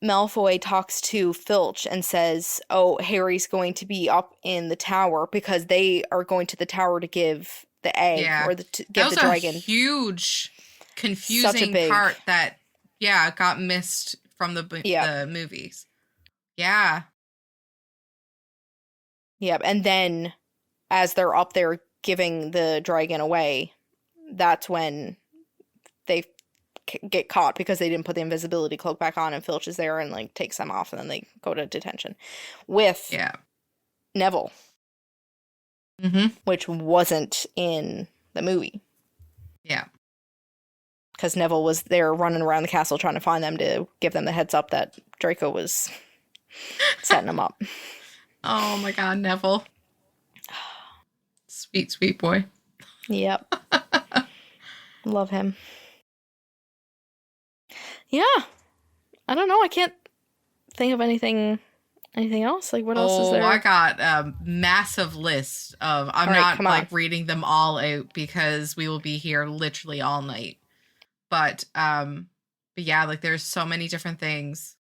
[SPEAKER 1] Malfoy talks to Filch and says, oh, Harry's going to be up in the tower, because they are going to the tower to give the egg, or to give the dragon.
[SPEAKER 2] That was a huge, confusing part that, got missed from the movies. Yeah.
[SPEAKER 1] Yep, and then as they're up there giving the dragon away, that's when they get caught, because they didn't put the invisibility cloak back on, and Filch is there and, like, takes them off, and then they go to detention with Neville.
[SPEAKER 2] Mm-hmm.
[SPEAKER 1] Which wasn't in the movie.
[SPEAKER 2] Yeah.
[SPEAKER 1] Because Neville was there running around the castle trying to find them to give them the heads up that Draco was setting them up.
[SPEAKER 2] Oh my God, Neville. Sweet, sweet boy.
[SPEAKER 1] Yep. Love him. Yeah. I don't know. I can't think of anything else. Like, what else is there?
[SPEAKER 2] I got a massive list of... I'm not, like, reading them all out, because we will be here literally all night. But yeah, like, there's so many different things.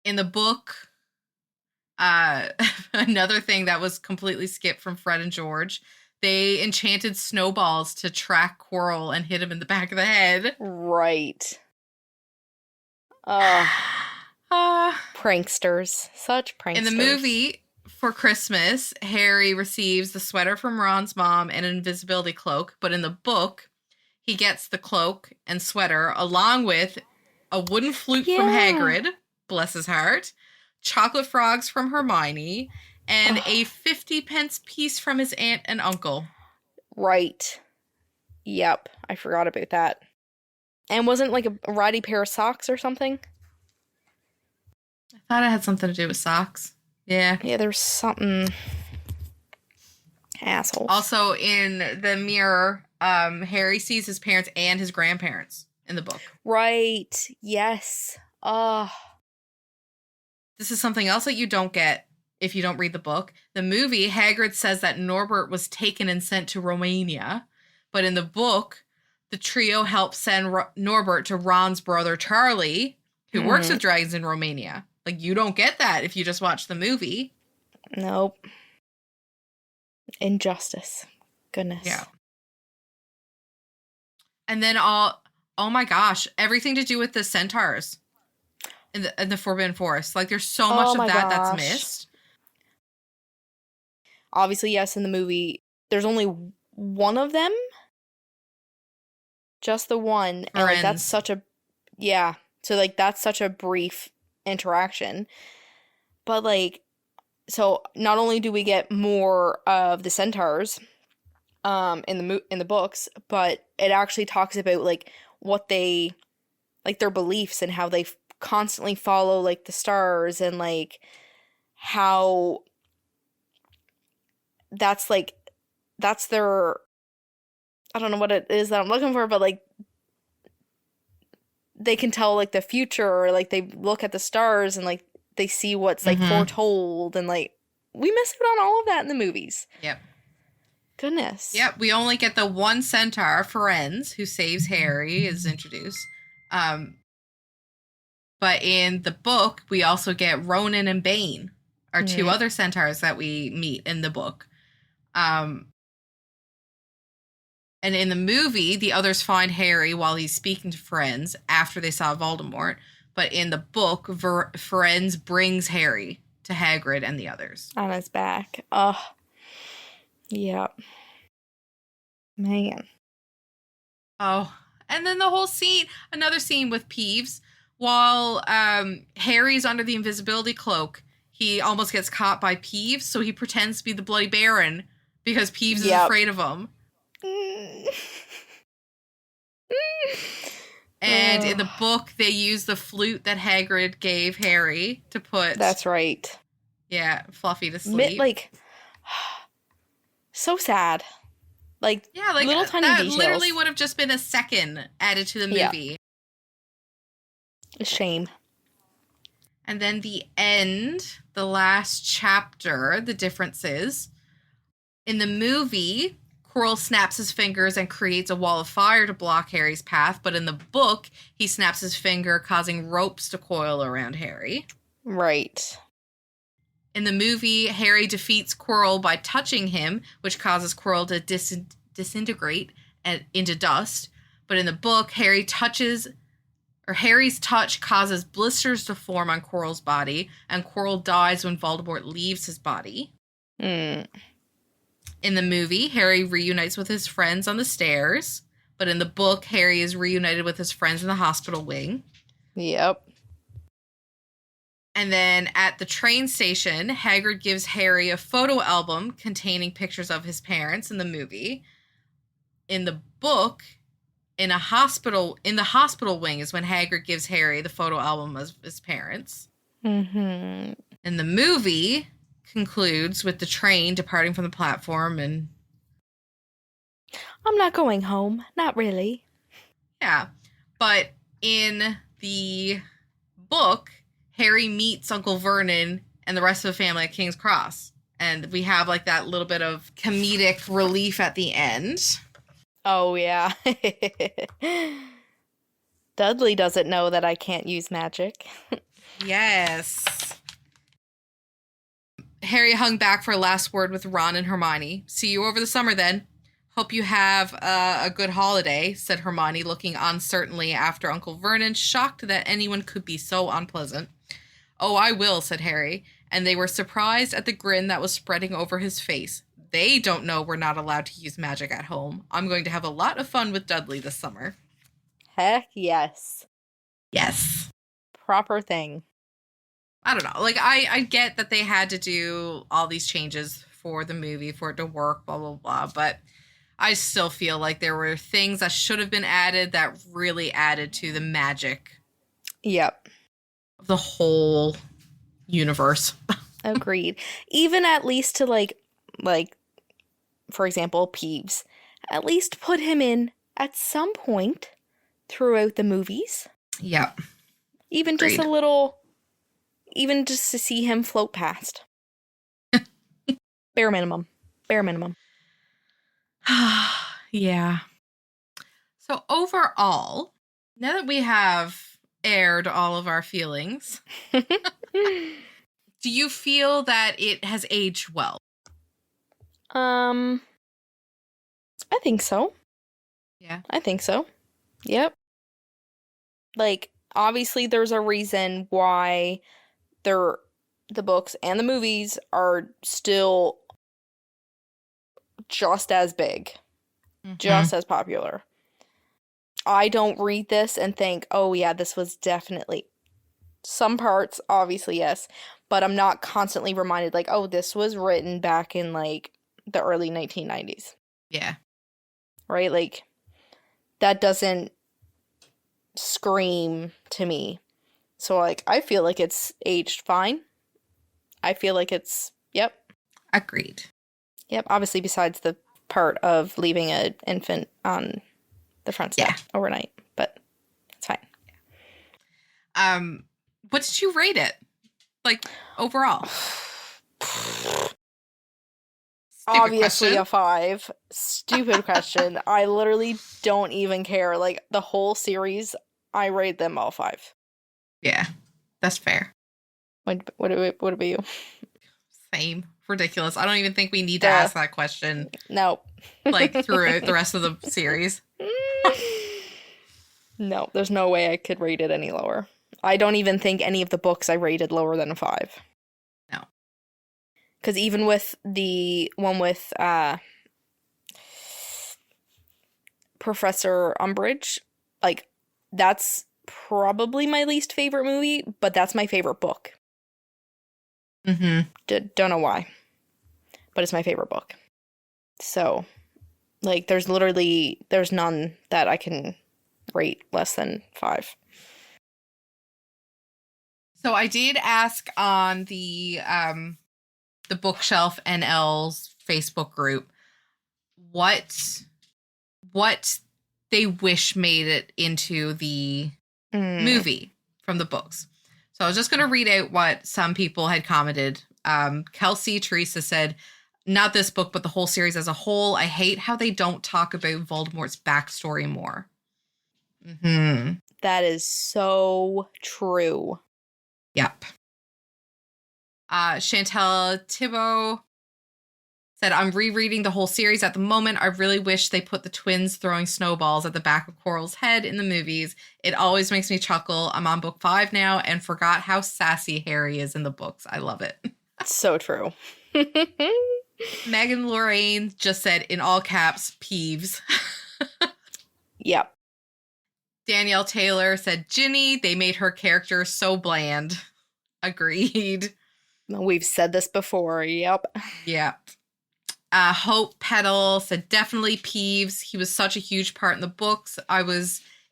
[SPEAKER 2] In the book, another thing that was completely skipped from Fred and George, they enchanted snowballs to track Quirrell and hit him in the back of the head.
[SPEAKER 1] Right. Pranksters. Such pranksters.
[SPEAKER 2] In the movie, for Christmas, Harry receives the sweater from Ron's mom and an invisibility cloak, but in the book, he gets the cloak and sweater along with a wooden flute from Hagrid, bless his heart, chocolate frogs from Hermione, and a 50-pence piece from his aunt and uncle.
[SPEAKER 1] Right. Yep, I forgot about that. And wasn't like a ratty pair of socks or something?
[SPEAKER 2] I thought it had something to do with socks. Yeah.
[SPEAKER 1] Yeah, there's something. Assholes.
[SPEAKER 2] Also, in the mirror, Harry sees his parents and his grandparents in the book.
[SPEAKER 1] Right. Yes.
[SPEAKER 2] This is something else that you don't get if you don't read the book. The movie, Hagrid says that Norbert was taken and sent to Romania. But in the book, the trio helps send Norbert to Ron's brother, Charlie, who works with dragons in Romania. Like, you don't get that if you just watch the movie.
[SPEAKER 1] Nope. Injustice. Goodness.
[SPEAKER 2] Yeah. And then oh my gosh, everything to do with the centaurs in the Forbidden Forest. Like, there's so much of that that's missed.
[SPEAKER 1] Obviously, yes, in the movie, there's only one of them. Just the one. And like, that's such a... Yeah. So, like, that's such a brief interaction. But, like... So, not only do we get more of the centaurs in the books, but it actually talks about, like, what they... Like, their beliefs and how they constantly follow, like, the stars and, like, how... That's their... I don't know what it is that I'm looking for, but, like, they can tell, like, the future, or, like, they look at the stars and, like, they see what's, like, foretold, and, like, we miss out on all of that in the movies.
[SPEAKER 2] Yep.
[SPEAKER 1] Goodness.
[SPEAKER 2] Yep, we only get the one centaur, Firenze, who saves Harry, is introduced. But in the book, we also get Ronan and Bane, are two other centaurs that we meet in the book. And in the movie, the others find Harry while he's speaking to Firenze after they saw Voldemort. But in the book, Firenze brings Harry to Hagrid and the others.
[SPEAKER 1] On his back. Yeah. Man.
[SPEAKER 2] Oh, and then the whole scene, another scene with Peeves. While Harry's under the invisibility cloak, he almost gets caught by Peeves, so he pretends to be the Bloody Baron because Peeves is afraid of him. And in the book, they use the flute that Hagrid gave Harry to put...
[SPEAKER 1] That's right.
[SPEAKER 2] Yeah, Fluffy to sleep.
[SPEAKER 1] Like, so sad. Like,
[SPEAKER 2] yeah, like
[SPEAKER 1] little tiny
[SPEAKER 2] that
[SPEAKER 1] details.
[SPEAKER 2] Literally would have just been a second added to the movie.
[SPEAKER 1] Yeah. A shame.
[SPEAKER 2] And then the end, the last chapter, the differences. In the movie, Quirrell snaps his fingers and creates a wall of fire to block Harry's path, but in the book, he snaps his finger, causing ropes to coil around Harry.
[SPEAKER 1] Right.
[SPEAKER 2] In the movie, Harry defeats Quirrell by touching him, which causes Quirrell to disintegrate into dust. But in the book, Harry's touch causes blisters to form on Quirrell's body, and Quirrell dies when Voldemort leaves his body. In the movie, Harry reunites with his friends on the stairs, but in the book, Harry is reunited with his friends in the hospital wing.
[SPEAKER 1] Yep.
[SPEAKER 2] And then at the train station, Hagrid gives Harry a photo album containing pictures of his parents in the movie. In the book, in the hospital wing is when Hagrid gives Harry the photo album of his parents. And the movie concludes with the train departing from the platform and...
[SPEAKER 1] I'm not going home. Not really.
[SPEAKER 2] Yeah. But in the book, Harry meets Uncle Vernon and the rest of the family at King's Cross. And we have like that little bit of comedic relief at the end.
[SPEAKER 1] Oh, yeah. Dudley doesn't know that I can't use magic.
[SPEAKER 2] Yes. Harry hung back for a last word with Ron and Hermione. See you over the summer then. Hope you have a good holiday, said Hermione, looking uncertainly after Uncle Vernon, shocked that anyone could be so unpleasant. Oh, I will, said Harry, and they were surprised at the grin that was spreading over his face. They don't know we're not allowed to use magic at home. I'm going to have a lot of fun with Dudley this summer.
[SPEAKER 1] Heck yes.
[SPEAKER 2] Yes.
[SPEAKER 1] Proper thing.
[SPEAKER 2] I don't know. Like, I get that they had to do all these changes for the movie, for it to work, blah, blah, blah, but I still feel like there were things that should have been added that really added to the magic.
[SPEAKER 1] Yep.
[SPEAKER 2] Of the whole universe.
[SPEAKER 1] Agreed. Even at least to like, for example, Peeves. At least put him in at some point throughout the movies.
[SPEAKER 2] Yep.
[SPEAKER 1] Even
[SPEAKER 2] Agreed.
[SPEAKER 1] just a little, even just to see him float past. Bare minimum. Bare minimum.
[SPEAKER 2] Yeah. So overall, now that we have aired all of our feelings, do you feel that it has aged well?
[SPEAKER 1] I think so.
[SPEAKER 2] Yeah.
[SPEAKER 1] I think so. Yep. Like, obviously there's a reason why the books and the movies are still just as big, just as popular. I don't read this and think, oh yeah, this was definitely some parts, obviously, yes, but I'm not constantly reminded like, oh, this was written back in like the early 1990s.
[SPEAKER 2] Yeah.
[SPEAKER 1] Right? Like, that doesn't scream to me. So like, I feel like it's aged fine. I feel like it's, yep.
[SPEAKER 2] Agreed.
[SPEAKER 1] Yep, obviously besides the part of leaving an infant on the front step overnight, but it's fine.
[SPEAKER 2] What did you rate it? Like, overall?
[SPEAKER 1] Obviously a 5. Stupid question. I literally don't even care. Like, the whole series, I rate them all 5.
[SPEAKER 2] Yeah, that's fair.
[SPEAKER 1] What about you?
[SPEAKER 2] Same. Ridiculous. I don't even think we need to ask that question.
[SPEAKER 1] No.
[SPEAKER 2] Like, throughout the rest of the series.
[SPEAKER 1] No, there's no way I could rate it any lower. I don't even think any of the books I rated lower than a 5.
[SPEAKER 2] No.
[SPEAKER 1] Because even with the one with Professor Umbridge, like, that's probably my least favorite movie, but that's my favorite book.
[SPEAKER 2] Mm-hmm.
[SPEAKER 1] Don't know why, but it's my favorite book. So, like, there's none that I can rate less than 5.
[SPEAKER 2] So I did ask on the Bookshelf NL's Facebook group what they wish made it into the movie from the books. So I was just going to read out what some people had commented. Kelsey Teresa said, not this book, but the whole series as a whole. I hate how they don't talk about Voldemort's backstory more. Mm-hmm.
[SPEAKER 1] That is so true.
[SPEAKER 2] Yep. Chantel Thibault said, I'm rereading the whole series at the moment. I really wish they put the twins throwing snowballs at the back of Coral's head in the movies. It always makes me chuckle. I'm on book 5 now and forgot how sassy Harry is in the books. I love it.
[SPEAKER 1] So true.
[SPEAKER 2] Megan Lorraine just said in all caps, Peeves.
[SPEAKER 1] Yep.
[SPEAKER 2] Danielle Taylor said, Ginny, they made her character so bland. Agreed.
[SPEAKER 1] We've said this before. Yep.
[SPEAKER 2] Yep. Hope Petal said, definitely Peeves. He was such a huge part in the books. It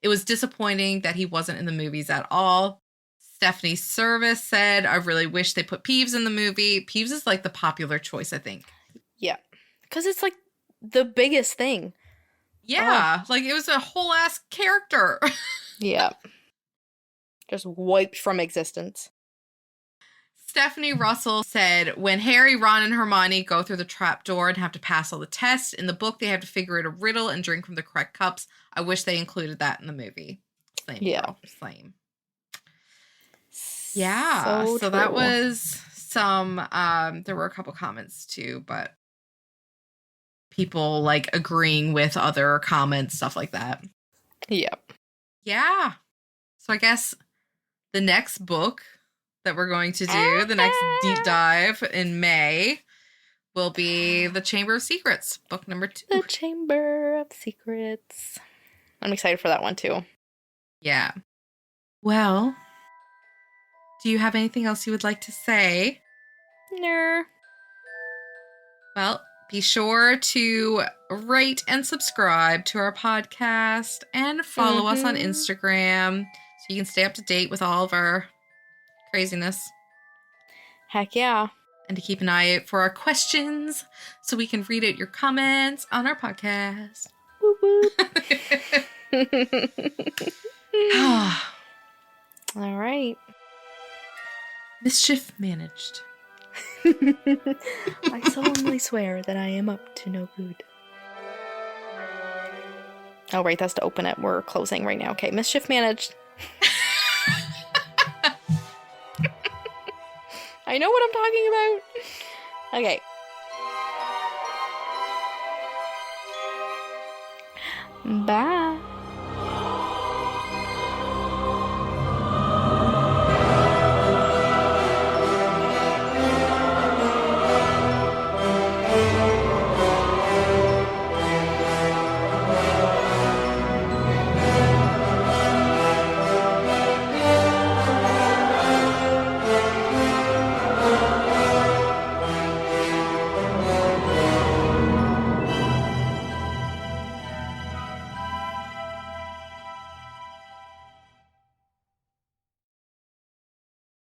[SPEAKER 2] was disappointing that he wasn't in the movies at all. Stephanie Service said, I really wish they put Peeves in the movie. Peeves is like the popular choice, I think.
[SPEAKER 1] Yeah. Because it's like the biggest thing.
[SPEAKER 2] Yeah. Like it was a whole ass character.
[SPEAKER 1] Yeah. Just wiped from existence.
[SPEAKER 2] Stephanie Russell said, when Harry, Ron, and Hermione go through the trap door and have to pass all the tests, in the book they have to figure out a riddle and drink from the correct cups. I wish they included that in the movie. Same.
[SPEAKER 1] Yeah.
[SPEAKER 2] Girl. Same. Yeah. So that was some there were a couple comments too, but people like agreeing with other comments, stuff like that.
[SPEAKER 1] Yep.
[SPEAKER 2] Yeah. So I guess the next book that we're going to do, the next deep dive in May, will be The Chamber of Secrets, book number 2.
[SPEAKER 1] The Chamber of Secrets. I'm excited for that one too.
[SPEAKER 2] Yeah. Well, do you have anything else you would like to say?
[SPEAKER 1] No.
[SPEAKER 2] Well, be sure to rate and subscribe to our podcast and follow us on Instagram so you can stay up to date with all of our craziness.
[SPEAKER 1] Heck yeah.
[SPEAKER 2] And to keep an eye out for our questions so we can read out your comments on our podcast.
[SPEAKER 1] Woo woo. All right.
[SPEAKER 2] Mischief managed.
[SPEAKER 1] I solemnly swear that I am up to no good. Oh, right, that's to open it. We're closing right now. Okay, mischief managed. I know what I'm talking about. Okay. Bye.